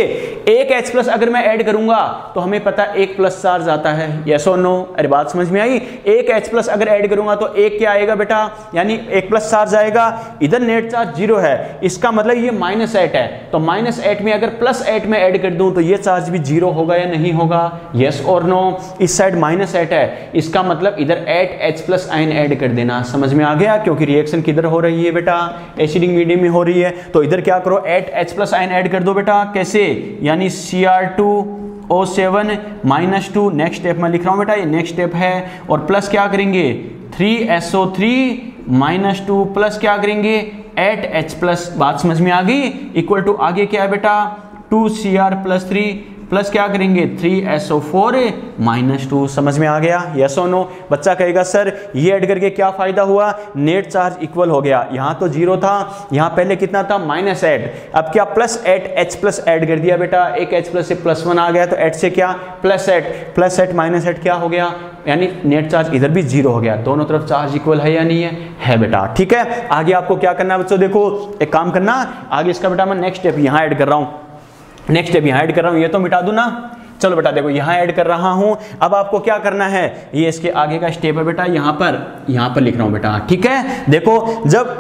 एक H+ अगर मैं ऐड करूंगा तो हमें पता है एक प्लस चार्ज आता है, यस और नो। अरे बात समझ में आई, एक H+ अगर ऐड करूंगा तो एक क्या आएगा बेटा, यानी एक प्लस चार्ज आएगा। इधर नेट चार्ज 0 है, इसका मतलब ये -8 है, तो -8 में अगर +8 में ऐड कर दूं तो ये चार्ज भी 0 होगा या नहीं होगा, यस और नो। इस साइड -8 है, इसका मतलब इधर 8H+ आयन ऐड कर देना। समझ में आ गया, क्योंकि रिएक्शन किधर हो रही है बेटा, एसिडिक मीडियम में हो रही है, तो इधर क्या करो 8H+ आयन ऐड कर दो बेटा। कैसे, यानी Cr2O7 -2, नेक्स्ट स्टेप में लिख रहा हूं बेटा, ये नेक्स्ट स्टेप है, और प्लस क्या करेंगे 3SO3 -2 प्लस क्या करेंगे 8H+। बात समझ में आ गई, इक्वल टू आगे क्या है बेटा 2Cr+3 प्लस क्या करेंगे 3SO4 -2। समझ में आ गया, यस और नो। बच्चा कहेगा सर ये ऐड करके क्या फायदा हुआ, नेट चार्ज इक्वल हो गया। यहां तो 0 था, यहां पहले कितना था -8, अब क्या +8H+ ऐड कर दिया बेटा, एक H+ से +1 आ गया, तो 8 से क्या +8 +8 क्या हो गया, यानी नेट चार्ज इधर भी 0 हो गया। दोनों तरफ चार्ज इक्वल है या नहीं है, है बेटा, ठीक है। आगे आपको क्या करना है बच्चों, देखो एक काम करना, आगे इसका बेटा मैं नेक्स्ट स्टेप यहां ऐड कर रहा हूं, नेक्स्ट स्टेप यहां ऐड कर रहा हूं, ये तो मिटा दूं ना। चलो बेटा देखो यहां ऐड कर रहा हूं, अब आपको क्या करना है, ये इसके आगे का स्टेप है बेटा, यहां पर लिख रहा हूं बेटा, ठीक है। देखो जब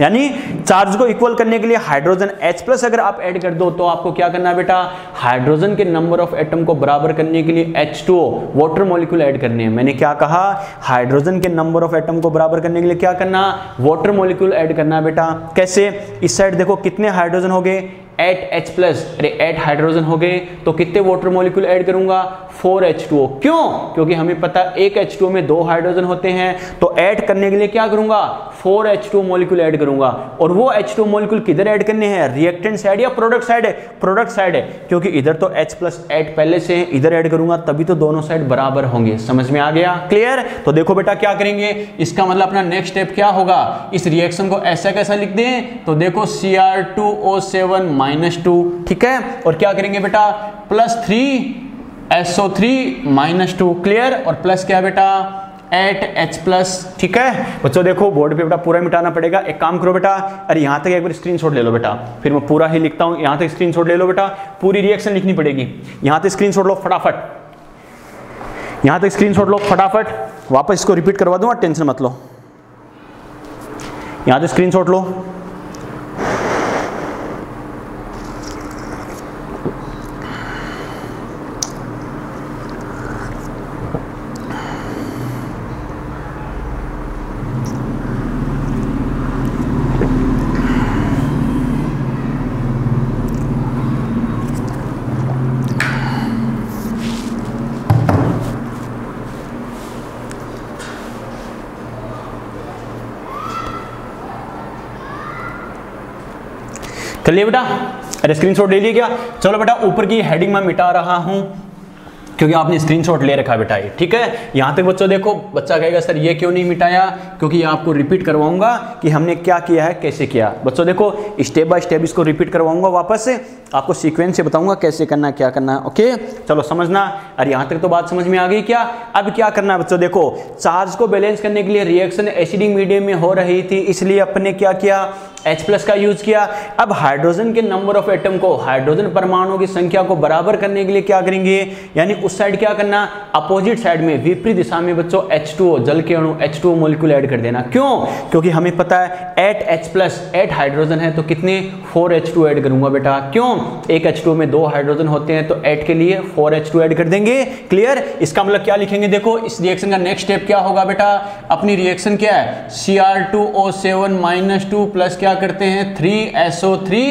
यानी चार्ज को इक्वल करने के लिए हाइड्रोजन H+ अगर आप ऐड कर दो तो आपको क्या करना है बेटा, हाइड्रोजन के नंबर ऑफ एटम को बराबर करने के लिए H2O वाटर मॉलिक्यूल ऐड करने हैं। मैंने क्या कहा, हाइड्रोजन के नंबर ऑफ एटम को बराबर करने के लिए क्या करना, वाटर मॉलिक्यूल ऐड करना है बेटा। कैसे, इस साइड देखो कितने हाइड्रोजन हो गए 8H+, अरे 8 हाइड्रोजन हो गए, तो कितने वाटर मॉलिक्यूल ऐड करूंगा 4H2O। क्यों, क्योंकि हमें पता है एक H2O में 2 हाइड्रोजन होते हैं, तो ऐड करने के लिए क्या करूंगा 4H2O मॉलिक्यूल ऐड करूंगा। और वो H2O मॉलिक्यूल किधर ऐड करने हैं, रिएक्टेंट साइड या प्रोडक्ट साइड है, प्रोडक्ट साइड है, क्योंकि इधर तो H+ ऐड पहले से है, इधर ऐड करूंगा तभी तो दोनों साइड बराबर होंगे। समझ में आ गया, क्लियर। तो देखो बेटा क्या करेंगे, इसका मतलब अपना नेक्स्ट स्टेप क्या होगा, इस रिएक्शन को ऐसा कैसा लिख दें, तो देखो Cr2O7 -2, ठीक है, और क्या करेंगे बेटा +3SO3 -2, क्लियर, और प्लस क्या बेटा 8H+, ठीक है। बच्चों देखो बोर्ड पे बेटा पूरा मिटाना पड़ेगा, एक काम करो बेटा, अरे यहां तक एक बार स्क्रीनशॉट ले लो बेटा, फिर मैं पूरा ही लिखता हूं। यहां तक स्क्रीनशॉट ले लो बेटा, पूरी रिएक्शन लिखनी पड़ेगी। यहां तक स्क्रीनशॉट लो फटाफट, यहां तक स्क्रीनशॉट लो फटाफट, वापस इसको रिपीट करवा दूंगा, टेंशन मत लो। यहां तक स्क्रीनशॉट लो, कर लिए बेटा? अरे स्क्रीनशॉट ले लिया क्या? चलो बेटा ऊपर की हेडिंग में मिटा रहा हूं क्योंकि आपने स्क्रीनशॉट ले रखा है बेटा ये, ठीक है। यहां तक बच्चों देखो, बच्चा कहेगा सर ये क्यों नहीं मिटाया, क्योंकि ये आपको रिपीट करवाऊंगा कि हमने क्या किया है, कैसे किया। बच्चों देखो स्टेप बाय स्टेप इसको रिपीट करवाऊंगा, वापस से आपको सीक्वेंस से बताऊंगा कैसे करना है, क्या करना है। ओके चलो समझना। अरे यहां तक तो बात समझ में आ गई क्या? अब क्या करना है बच्चों देखो, चार्ज को बैलेंस करने के लिए रिएक्शन एसिडिक मीडियम में हो रही थी, इसलिए अपने क्या किया, H+ का यूज किया। अब हाइड्रोजन के नंबर ऑफ एटम को, हाइड्रोजन परमाणुओं की संख्या को बराबर करने के लिए क्या करेंगे, यानी उस साइड क्या करना, अपोजिट साइड में विपरीत दिशा में बच्चों H2O जल के अणु H2O मॉलिक्यूल ऐड कर देना। क्यों? क्योंकि हमें पता है 8 H+ 8 हाइड्रोजन है तो कितने 4 H2 ऐड करूंगा बेटा। क्यों? एक H2O में 2 हाइड्रोजन होते हैं तो 8 के लिए 4 H2 ऐड कर देंगे। क्लियर? इसका मतलब क्या लिखेंगे देखो, इस रिएक्शन का नेक्स्ट स्टेप क्या होगा बेटा, अपनी रिएक्शन क्या है, Cr2O7 -2 प्लस क्या करते हैं 3SO3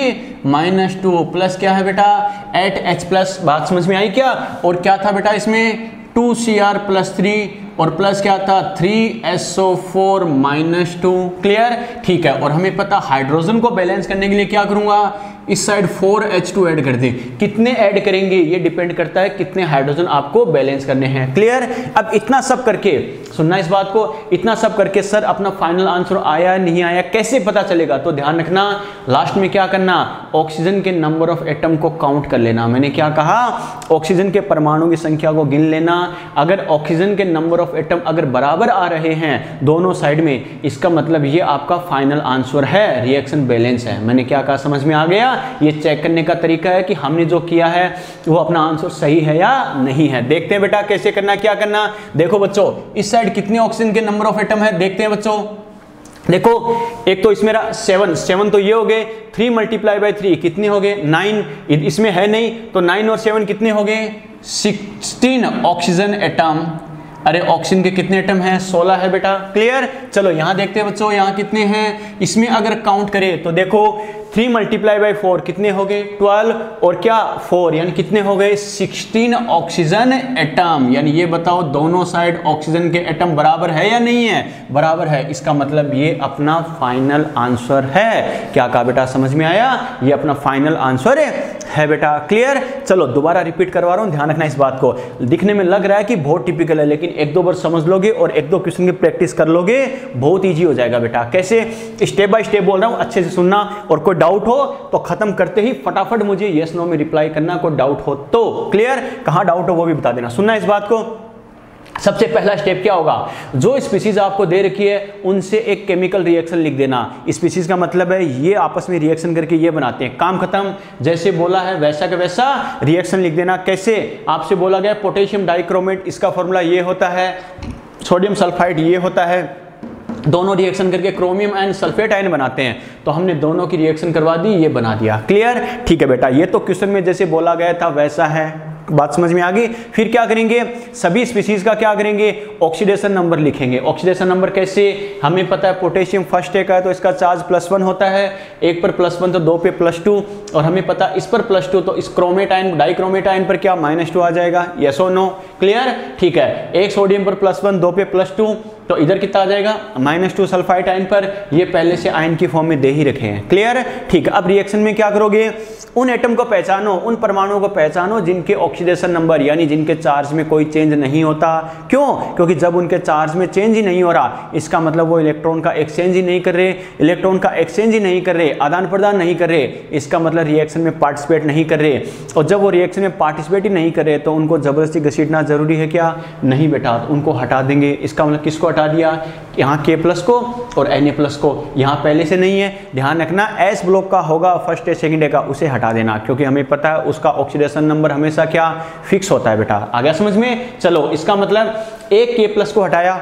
-2 प्लस क्या है बेटा 8H+। बात समझ में आई क्या? और क्या था बेटा इसमें 2Cr+3 और प्लस क्या था 3SO4 -2। क्लियर? ठीक है। और हमें पता हाइड्रोजन को बैलेंस करने के लिए क्या करूंगा, इस साइड 4H2 ऐड कर दें। कितने ऐड करेंगे ये डिपेंड करता है कितने हाइड्रोजन आपको बैलेंस करने हैं। क्लियर? अब इतना सब करके सुनना इस बात को, इतना सब करके सर अपना फाइनल आंसर आया नहीं आया कैसे पता चलेगा, तो ध्यान रखना लास्ट में क्या करना, ऑक्सीजन के नंबर ऑफ एटम को काउंट कर लेना। मैंने क्या कहा, ऑक्सीजन के परमाणु की संख्या को गिन लेना। अगर ऑक्सीजन के नंबर ऑफ एटम अगर बराबर आ रहे हैं दोनों साइड में, इसका मतलब ये आपका फाइनल आंसर है, रिएक्शन बैलेंस है। मैंने क्या कहा समझ में आ गया? ये चेक करने का तरीका है कि हमने जो किया है वो अपना आंसर सही है या नहीं है। देखते हैं बेटा कैसे करना, क्या करना। देखो बच्चों इस साइड कितने ऑक्सीजन के नंबर ऑफ एटम है, देखते हैं बच्चों। देखो एक तो इसमें 7 तो ये हो गए, 3 × 3 कितने हो गए 9, इसमें है नहीं तो 9 और 7 कितने हो गए 16 ऑक्सीजन एटम। अरे ऑक्सीजन के कितने एटम हैं 16 है बेटा। क्लियर? चलो यहां देखते हैं बच्चों यहां कितने हैं, इसमें अगर काउंट करें तो देखो 3 × 4 कितने हो गए 12 और क्या 4 यानी कितने हो गए 16 ऑक्सीजन एटम। यानी ये बताओ दोनों साइड ऑक्सीजन के एटम बराबर है या नहीं है, बराबर है। इसका मतलब ये अपना फाइनल आंसर है। क्या कहा बेटा, समझ में आया? ये अपना फाइनल आंसर है बेटा। क्लियर? चलो दोबारा रिपीट करवा रहा हूं, ध्यान रखना इस बात को। दिखने में लग रहा है कि बहुत टिपिकल है, लेकिन एक दो बार समझ लोगे और एक दो क्वेश्चन की प्रैक्टिस कर लोगे, बहुत ईजी हो जाएगा बेटा। कैसे? स्टेप बाय स्टेप बोल रहा हूं, अच्छे से सुनना। और कोई डाउट हो तो खत्म करते ही फटाफट मुझे यस नो में रिप्लाई करना, कोई डाउट हो तो। क्लियर? कहां डाउट हो वो भी बता देना। सुनना इस बात को। सबसे पहला स्टेप क्या होगा, जो स्पीशीज आपको दे रखी है उनसे एक केमिकल रिएक्शन लिख देना। स्पीशीज का मतलब है ये आपस में रिएक्शन करके ये बनाते हैं, काम खत्म। जैसे बोला है वैसा का वैसा रिएक्शन लिख देना। कैसे? आपसे बोला गया पोटेशियम डाइक्रोमेट, इसका फॉर्मूला ये होता है, सोडियम सल्फाइड ये होता है, दोनों रिएक्शन करके क्रोमियम एंड सल्फेट आयन बनाते हैं। तो हमने दोनों की रिएक्शन करवा दी, ये बना दिया। क्लियर? ठीक है बेटा, ये तो क्वेश्चन में जैसे बोला गया था वैसा है, बात समझ में आ गई। फिर क्या करेंगे, सभी स्पीशीज का क्या करेंगे, ऑक्सीडेशन नंबर लिखेंगे। ऑक्सीडेशन नंबर कैसे, हमें पता है पोटेशियम फर्स्ट एक है तो इसका चार्ज +1 होता है, एक पर +1 तो 2 पे +2, और हमें पता इस पर +2 तो इस क्रोमेट आयन डाइक्रोमेट आयन पर क्या -2 आ जाएगा। Yes or no? क्लियर? ठीक है। एक सोडियम पर +1 2 पे +2 तो इधर कितना आ जाएगा -2 सल्फाइड आयन पर, ये पहले से आयन की फॉर्म में दे ही रखे हैं। क्लियर? ठीक है। अब रिएक्शन में क्या करोगे, उन एटम को पहचानो, उन परमाणुओं को पहचानो जिनके ऑक्सीडेशन नंबर यानी जिनके चार्ज में कोई चेंज नहीं होता। क्यों? क्योंकि जब उनके चार्ज में चेंज ही नहीं हो रहा, इसका मतलब वो इलेक्ट्रॉन का एक्सचेंज ही नहीं कर रहे, इलेक्ट्रॉन का एक्सचेंज ही नहीं कर रहे, आदान प्रदान नहीं कर रहे, इसका मतलब रिएक्शन में पार्टिसिपेट नहीं कर रहे। और जब वो रिएक्शन में पार्टिसिपेट ही नहीं कर रहे तो उनको जबरदस्ती घसीटना जरूरी है क्या? नहीं बेटा, तो उनको हटा देंगे। इसका मतलब किसको हटा दिया, यहाँ K+ को और Na+ को, यहाँ पहले से नहीं है, ध्यान रखना। S ब्लॉक का होगा फर्स्ट डे सेकंड डे का, उसे हटा देना, क्योंकि हमें पता है उसका ऑक्सीडेशन नंबर हमेशा क्या फिक्स होता है बेटा। आ गया समझ में? चलो इसका मतलब एक K+ को हटाया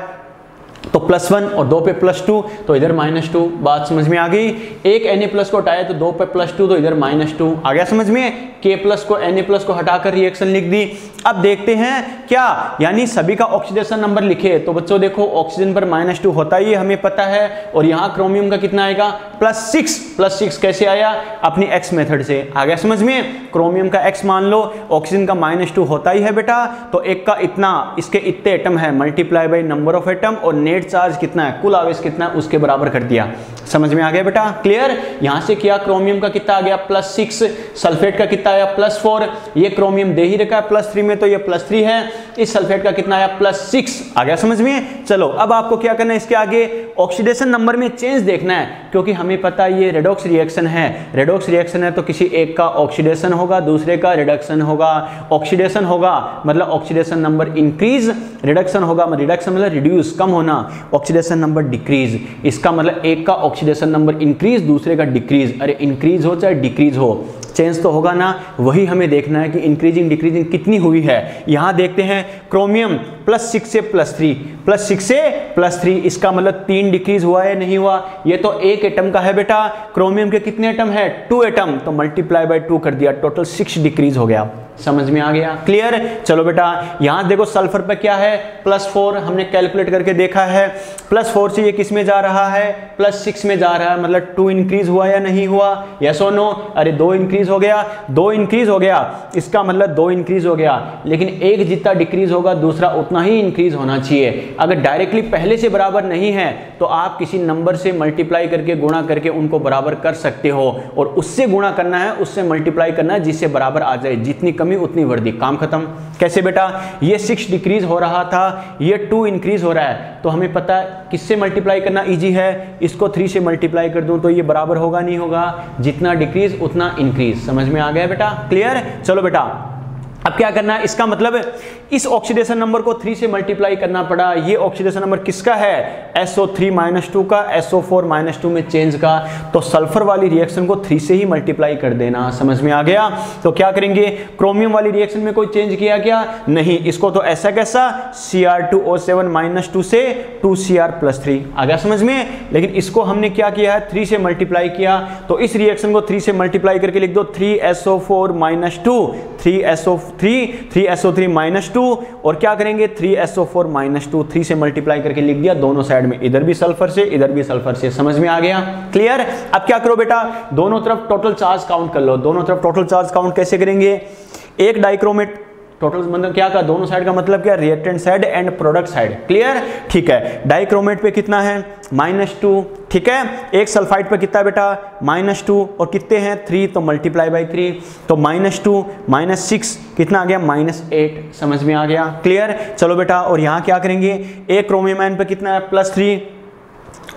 तो +1 और 2 पे +2 तो इधर -2, बात समझ में आ गई। एक Na+ को हटाया तो 2 पे +2 तो इधर -2, आ गया समझ में। K+ को Na+ को हटाकर रिएक्शन लिख दी। अब देखते हैं क्या, यानी सभी का ऑक्सीडेशन नंबर लिखे तो बच्चों देखो ऑक्सीजन पर -2 होता ही हमें पता है, और यहाँ क्रोमियम का कितना आएगा +6 कैसे आया, अपनी X मेथड से। आ गया समझ में। क्रोमियम का X मान लो, ऑक्सीजन का -2 होता ही है बेटा, तो एक का इतना, इसके इतने एटम है multiply by number of atom, और नेट चार्ज कितना है, कुल आवेश कितना है, उसके बराबर कर दिया। समझ में आ गया बेटा, क्लियर। यहां से किया, क्रोमियम का कितना आ गया +6, सल्फेट का कितना आया +4, ये क्रोमियम दे ही रखा है +3 में तो ये +3 है, इस सल्फेट का कितना आया +6, आ गया समझ में। चलो अब आपको क्या करना है, इसके आगे ऑक्सीडेशन नंबर में चेंज देखना है, क्योंकि हमें पता है ये रेडॉक्स रिएक्शन है, रेडॉक्स रिएक्शन है तो किसी एक का ऑक्सीडेशन होगा, दूसरे का रिडक्शन होगा। ऑक्सीडेशन होगा मतलब ऑक्सीडेशन नंबर इंक्रीज, रिडक्शन होगा रिडक्शन मतलब रिड्यूस, कम होना, ऑक्सीडेशन नंबर डिक्रीज। इसका मतलब एक का ऑक्सीडेशन नंबर इंक्रीज, दूसरे का डिक्रीज। अरे इंक्रीज हो चाहे डिक्रीज हो, चेंज तो होगा ना, वही हमें देखना है कि इंक्रीजिंग डिक्रीजिंग कितनी हुई है। यहां देखते हैं क्रोमियम +6 से +3, +6 से +3, इसका मतलब 3 डिक्रीज हुआ है नहीं हुआ। ये तो एक एटम का है बेटा, क्रोमियम के कितने एटम है 2 एटम, तो मल्टीप्लाई बाय 2 कर दिया, टोटल 6 डिक्रीज हो गया। समझ में आ गया, क्लियर। चलो बेटा यहां देखो सल्फर पे क्या है +4, हमने कैलकुलेट करके देखा है, +4 से ये किस में जा रहा है +6 में जा रहा है, मतलब 2 इंक्रीज हुआ या नहीं हुआ, यस और नो। अरे 2 इंक्रीज हो गया, 2 इंक्रीज हो गया, इसका मतलब 2 इंक्रीज हो गया, लेकिन एक जितना डिक्रीज होगा दूसरा उतना ही इंक्रीज होना चाहिए। अगर डायरेक्टली पहले से बराबर नहीं है तो आप किसी नंबर से मल्टीप्लाई करके गुणा करके उनको बराबर कर सकते हो, और उससे गुणा करना है, उससे मल्टीप्लाई करना है जिससे बराबर आ जाए, जितनी कमी उतनी वर्दी, काम खत्म। कैसे बेटा, ये 6 डिक्रीज हो रहा था, ये 2 इंक्रीज हो रहा है, तो हमें पता है किससे मल्टीप्लाई करना इजी है, इसको 3 से मल्टीप्लाई कर दूं तो ये बराबर होगा नहीं होगा, जितना डिक्रीज उतना इंक्रीज। समझ में आ गया बेटा, क्लियर। चलो बेटा अब क्या करना है, इसका मतलब इस ऑक्सीडेशन नंबर को 3 से मल्टीप्लाई करना पड़ा। ये ऑक्सीडेशन नंबर किसका है, SO3-2 का, SO4-2 में चेंज का, तो सल्फर वाली रिएक्शन को 3 से ही मल्टीप्लाई कर देना। समझ में आ गया। तो क्या करेंगे, क्रोमियम वाली रिएक्शन में कोई चेंज किया क्या, नहीं, इसको तो ऐसा कैसा Cr2O7-2 से 2Cr+3 आ गया समझ में। लेकिन इसको हमने क्या किया है, 3 से मल्टीप्लाई किया, तो इस रिएक्शन को 3 से मल्टीप्लाई करके लिख दो 3SO4-2, 3SO3-2, और क्या करेंगे 3SO4-2, 3 से मल्टीप्लाई करके लिख दिया दोनों साइड में, इधर भी सल्फर से इधर भी सल्फर से। समझ में आ गया, क्लियर। अब क्या करो बेटा, दोनों तरफ टोटल चार्ज काउंट कर लो। दोनों तरफ टोटल चार्ज काउंट कैसे करेंगे, एक डाइक्रोमेट टोटल मतलब क्या का, दोनों साइड का मतलब क्या, reactant side and product side, clear. ठीक है, डाइक्रोमेट पे कितना है -2, ठीक है। एक सल्फाइड पे कितना है बेटा -2, और कितने हैं 3, तो मल्टीप्लाई बाय 3, तो -2 -6 कितना आ गया -8। समझ में आ गया, क्लियर। चलो बेटा और यहाँ क्या करेंगे, एक क्रोमियम आयन पे कितना है +3,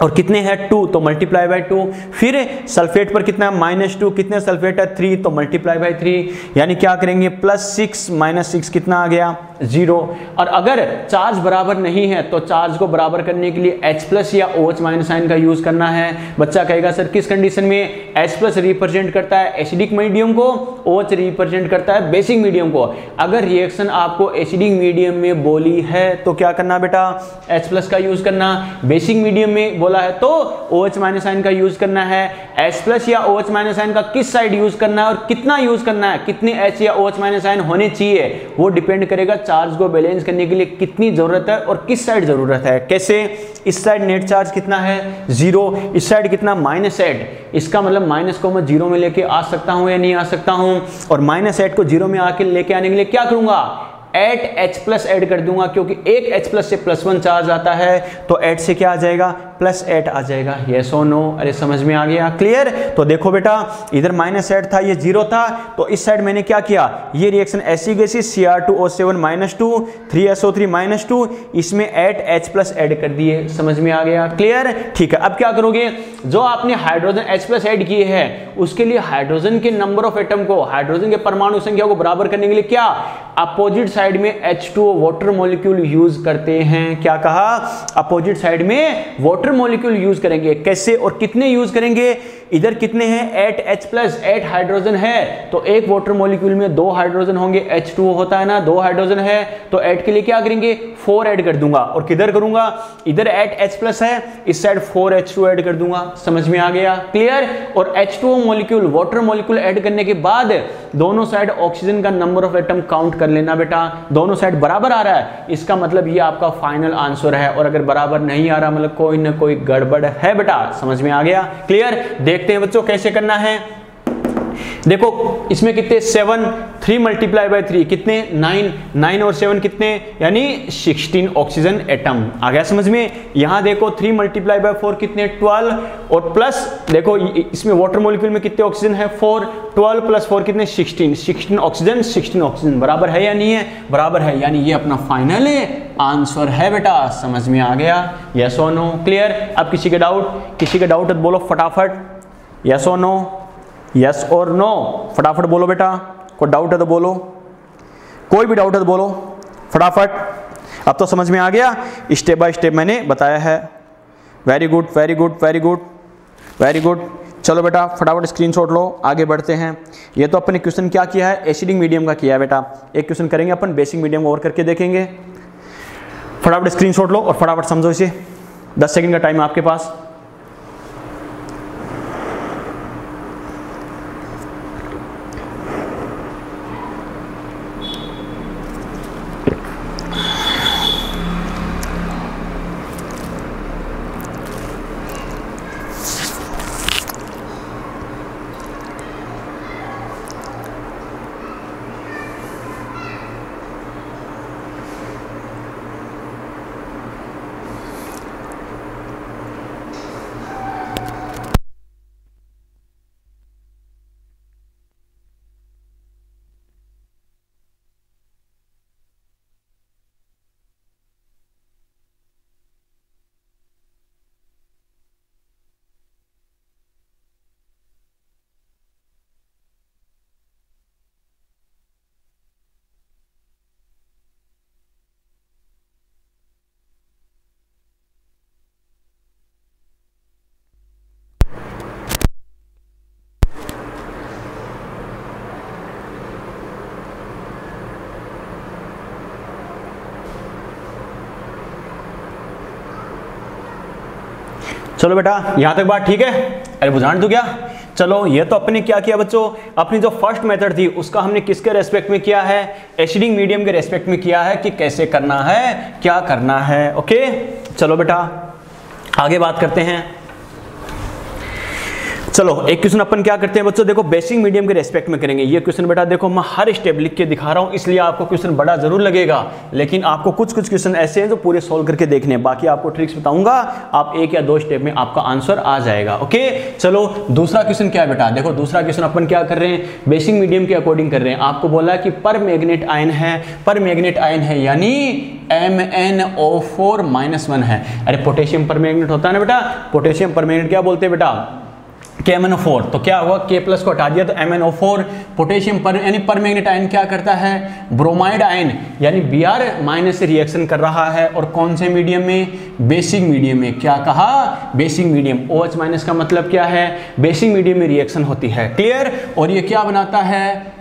और कितने हैं 2, तो मल्टीप्लाई बाय 2। फिर सल्फेट पर कितना है -2, कितने सल्फेट है 3, तो मल्टीप्लाई बाय 3, यानी क्या करेंगे +6 -6 कितना आ गया 0। और अगर चार्ज बराबर नहीं है तो चार्ज को बराबर करने के लिए H+ या OH- साइन का यूज करना है। बच्चा कहेगा सर किस कंडीशन में, H+ रिप्रेजेंट करता है एसिडिक मीडियम को, OH रिप्रेजेंट करता है बेसिक मीडियम को। अगर रिएक्शन आपको एसिडिक मीडियम में बोली है तो क्या करना बेटा, H+ का यूज करना, बेसिक मीडियम में बोला है तो OH- साइन का यूज करना है। H+ या OH- साइन का किस साइड यूज करना है और कितना यूज करना है, कितने H या OH- साइन होने चाहिए, वो डिपेंड करेगा चार्ज को बैलेंस करने के लिए कितनी जरूरत है और किस साइड जरूरत है। कैसे, इस साइड नेट चार्ज कितना है 0, इस साइड कितना -8, इसका मतलब माइनस को मैं 0 में लेके आ सकता हूं या नहीं आ सकता हूं, और -8 को 0 में आके लेके आने के लिए क्या करूंगा, 8H+ ऐड कर दूंगा, क्योंकि एक H+ से +1 चार्ज आता है, तो 8 से क्या आ जाएगा +8 आ जाएगा, यस और नो। अरे समझ में आ गया, क्लियर। तो देखो बेटा इधर -8 था, ये 0 था, तो इस साइड मैंने क्या किया, ये रिएक्शन ऐसी गैसी Cr2O7-2 3SO3-2, इसमें 8H+ ऐड कर दिए। समझ में आ गया, क्लियर। ठीक है, अब क्या करोगे, जो आपने हाइड्रोजन H+ ऐड किए हैं उसके लिए हाइड्रोजन के नंबर ऑफ एटम को, हाइड्रोजन के परमाणु संख्या को बराबर करने के लिए क्या, अपोजिट साइड में H2O वाटर मॉलिक्यूल यूज करते हैं। क्या कहा, अपोजिट साइड में वाटर मॉलिक्यूल यूज करेंगे। कैसे और कितने यूज करेंगे, इधर कितने हैं 8H+, 8 हाइड्रोजन है, तो एक वाटर मॉलिक्यूल में 2 हाइड्रोजन होंगे, H2O होता है ना, 2 हाइड्रोजन है, तो 8 के लिए क्या करेंगे 4 ऐड कर दूंगा, और किधर करूंगा, इधर 8H+ है, इस साइड 4H2 ऐड कर दूंगा। समझ में आ गया, क्लियर। और H2O molecule water molecule add करने के बाद दोनों साइड ऑक्सीजन का नंबर ऑफ एटम काउंट कर लेना बेटा, दोनों साइड बराबर आ रहा है, इसका मतलब ये आपका फाइनल आंसर है। और अगर बराबर नहीं आ रहा मतलब कोई ना कोई गड़बड़ है बेटा। समझ में आ गया, क्लियर। देखते हैं बच्चों कैसे करना है। देखो इसमें कितने 7 3 मल्टीप्लाई बाय 3 कितने 9, 9 और 7 कितने यानी 16 ऑक्सीजन एटम। आ गया समझ में। यहाँ देखो 3 मल्टीप्लाई बाय 4 कितने 12 और प्लस देखो इसमें वाटर मॉलिक्यूल में कितने ऑक्सीजन है 4, 12 प्लस 4 कितने 16, 16 ऑक्सीजन 16 ऑक्सीजन बराबर है या नहीं है, बराबर है, यानी ये अपना फाइनल आंसर है बेटा। समझ में आ गया, यस और नो, क्लियर। अब किसी के डाउट है बोलो फटाफट, yes or no, yes or no, फटाफट बोलो बेटा। कोई डाउट है तो बोलो, कोई भी डाउट है तो बोलो फटाफट। अब तो समझ में आ गया, स्टेप बाय स्टेप मैंने बताया है। Very good very good very good very good. चलो बेटा फटाफट स्क्रीनशॉट लो, आगे बढ़ते हैं। ये तो अपने क्वेश्चन क्या किया है, एसिडिक मीडियम का किया है बेटा। एक क्वेश्चन करेंगे अपन बेसिक मीडियम और करके देखेंगे। फटाफट स्क्रीनशॉट लो और फटाफट समझो इसे, 10 सेकंड का टाइम है आपके पास। चलो बेटा यहां तक बात ठीक है, अरे बुझान दूं क्या। चलो ये तो अपने क्या किया बच्चों, अपनी जो फर्स्ट मेथड थी उसका हमने किसके रेस्पेक्ट में किया है, एसिडिक मीडियम के रेस्पेक्ट में किया है कि कैसे करना है, क्या करना है। ओके चलो बेटा आगे बात करते हैं। चलो एक क्वेश्चन अपन क्या करते हैं बच्चों, देखो बेसिक मीडियम के रेस्पेक्ट में करेंगे। ये क्वेश्चन बेटा देखो मैं हर स्टेप लिख के दिखा रहा हूं, इसलिए आपको क्वेश्चन बड़ा जरूर लगेगा, लेकिन आपको कुछ कुछ क्वेश्चन ऐसे हैं जो पूरे सॉल्व करके देखने हैं। बाकी आपको ट्रिक्स बताऊंगा, आप 1 या 2 स्टेप में आपका आंसर आ जाएगा। ओके चलो दूसरा क्वेश्चन क्या है बेटा, देखो दूसरा क्वेश्चन अपन क्या कर रहे हैं, बेसिक मीडियम के अकॉर्डिंग कर रहे हैं। आपको बोला कि पर मैग्नेट आयन है, पर मैग्नेट आयन है यानी MnO4-1 है। अरे पोटेशियम पर मैग्नेट होता है ना बेटा, पोटेशियम पर मैग्नेट क्या बोलते हैं बेटा KMnO4, तो क्या हुआ K प्लस को हटा दिया तो MnO4। पोटेशियम पर यानी पर मैग्नेट आयन क्या करता है, ब्रोमाइड आयन यानी Br माइनस से रिएक्शन कर रहा है, और कौन से मीडियम में, बेसिक मीडियम में। क्या कहा, बेसिक मीडियम। OH माइनस का मतलब क्या है, बेसिक मीडियम में रिएक्शन होती है, क्लियर। और ये क्या बनाता है,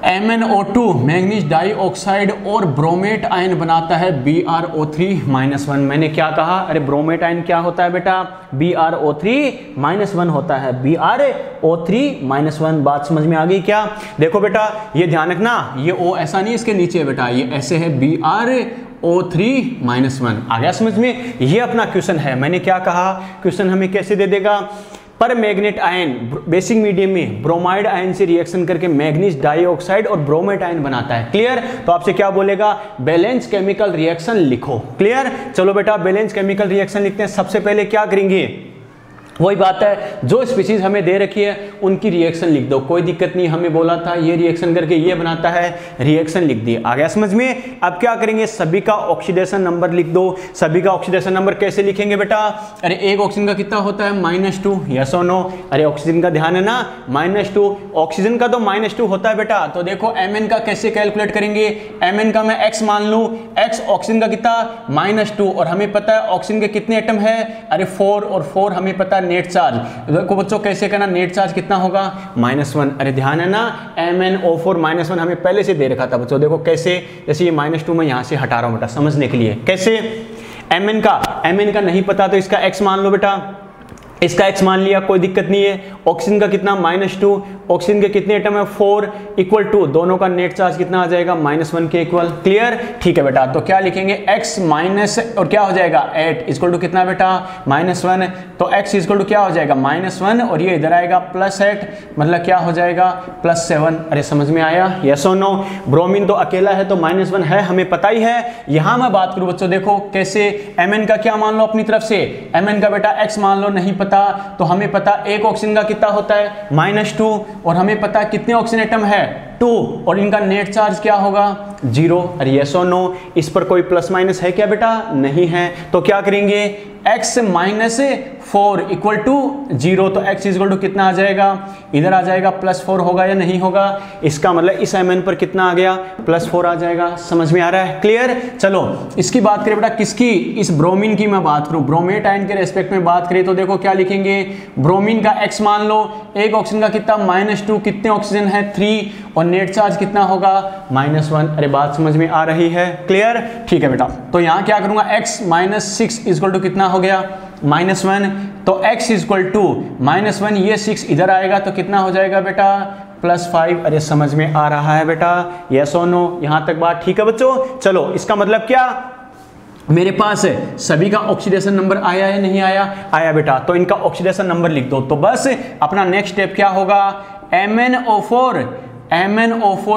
MnO2 मैग्नीज डाइऑक्साइड और ब्रोमेट आयन बनाता है BrO3-1। मैंने क्या कहा, अरे ब्रोमेट आयन क्या होता है बेटा, BrO3-1 होता है, BrO3-1। बात समझ में आ गई क्या। देखो बेटा ये ध्यान रखना, ये O ऐसा नहीं इसके नीचे है बेटा, ये ऐसे है BrO3-1। आ गया समझ में। ये अपना क्वेश्चन है, मैंने क्या कहा, क्वेश्चन हमें कैसे दे देगा, पर मैग्नेट आयन बेसिक मीडियम में ब्रोमाइड आयन से रिएक्शन करके मैग्नीज डाइऑक्साइड और ब्रोमेट आयन बनाता है, क्लियर। तो आपसे क्या बोलेगा, बैलेंस केमिकल रिएक्शन लिखो, क्लियर। चलो बेटा बैलेंस केमिकल रिएक्शन लिखते हैं। सबसे पहले क्या करेंगे, वही बात है, जो स्पीशीज हमें दे रखी है उनकी रिएक्शन लिख दो, कोई दिक्कत नहीं। हमें बोला था ये रिएक्शन करके ये बनाता है, रिएक्शन लिख दिए। आ गया समझ में। अब क्या करेंगे, सभी का ऑक्सीडेशन नंबर लिख दो। सभी का ऑक्सीडेशन नंबर कैसे लिखेंगे बेटा, अरे एक ऑक्सीजन का कितना होता है -2, यस और नो। अरे ऑक्सीजन का ध्यान है ना, -2, ऑक्सीजन का तो -2 होता है बेटा। तो देखो Mn का कैसे कैलकुलेट करेंगे, Mn का मैं x मान लूं, x ऑक्सीजन का कितना -2, और हमें पता है ऑक्सीजन के कितने एटम है, अरे 4, और 4 हमें पता है नेट चार्ज। देखो बच्चों कैसे करना, नेट चार्ज कितना होगा -1। अरे ध्यान है ना, MnO4-1 हमें पहले से दे रखा था बच्चों। देखो कैसे, जैसे ये -2 मैं यहां से हटा रहा हूं बेटा समझने के लिए। कैसे, Mn का नहीं पता तो इसका x मान लो बेटा, इसका x मान लिया, कोई दिक्कत नहीं है। ऑक्सीजन का कितना -2, ऑक्सीजन के कितने एटम है 4 इक्वल टू दोनों का नेट चार्ज कितना आ जाएगा -1 के इक्वल। क्लियर, ठीक है बेटा। तो क्या लिखेंगे x माइनस और क्या हो जाएगा 8 इक्वल टू कितना बेटा -1, तो x इक्वल टू क्या हो जाएगा -1 और ये इधर आएगा +8 मतलब क्या हो जाएगा +7। अरे समझ में आया, यस और नो। ब्रोमीन तो अकेला है तो -1 है, हमें पता ही है। यहां मैं बात करूं बच्चों, देखो कैसे Mn का क्या मान लो अपनी तरफ से, Mn का बेटा x मान लो, नहीं पता तो हमें पता एक ऑक्सीजन का कितना होता है -2 और हमें पता कितने ऑक्सीजन एटम है 2 और इनका नेट चार्ज क्या होगा 0। अरे यस और नो। इस पर कोई प्लस माइनस है क्या बेटा, नहीं है। तो क्या करेंगे x -4 इक्वल टू 0, तो x इक्वल टू कितना आ जाएगा, इधर आ जाएगा +4 होगा या नहीं होगा। इसका मतलब इस Mn पर कितना आ गया +4 आ जाएगा। समझ में आ रहा है, क्लियर। चलो इसकी बात करें बेटा, किसकी, इस ब्रोमीन की मैं बात करूं, ब्रोमेट आयन के रेस्पेक्ट में बात करें तो देखो क्या लिखेंगे, ब्रोमीन का x मान लो, एक ऑक्सीजन का कितना -2, कितने ऑक्सीजन है 3 और नेट चार्ज कितना होगा -1। अरे बात समझ में आ रही है, क्लियर, ठीक है बेटा। तो यहां क्या करूंगा x -6 इक्वल टू कितना हो गया -1, तो x इक्वल टू -1, ये 6 इधर आएगा तो कितना हो जाएगा बेटा +5। अरे समझ में आ रहा है बेटा, यस और नो, यहां तक बात ठीक है बच्चों। चलो इसका मतलब क्या, मेरे पास सभी का ऑक्सीडेशन नंबर आया या नहीं आया, आया बेटा। तो इनका ऑक्सीडेशन नंबर लिख दो। तो बस अपना नेक्स्ट स्टेप क्या होगा, MnO4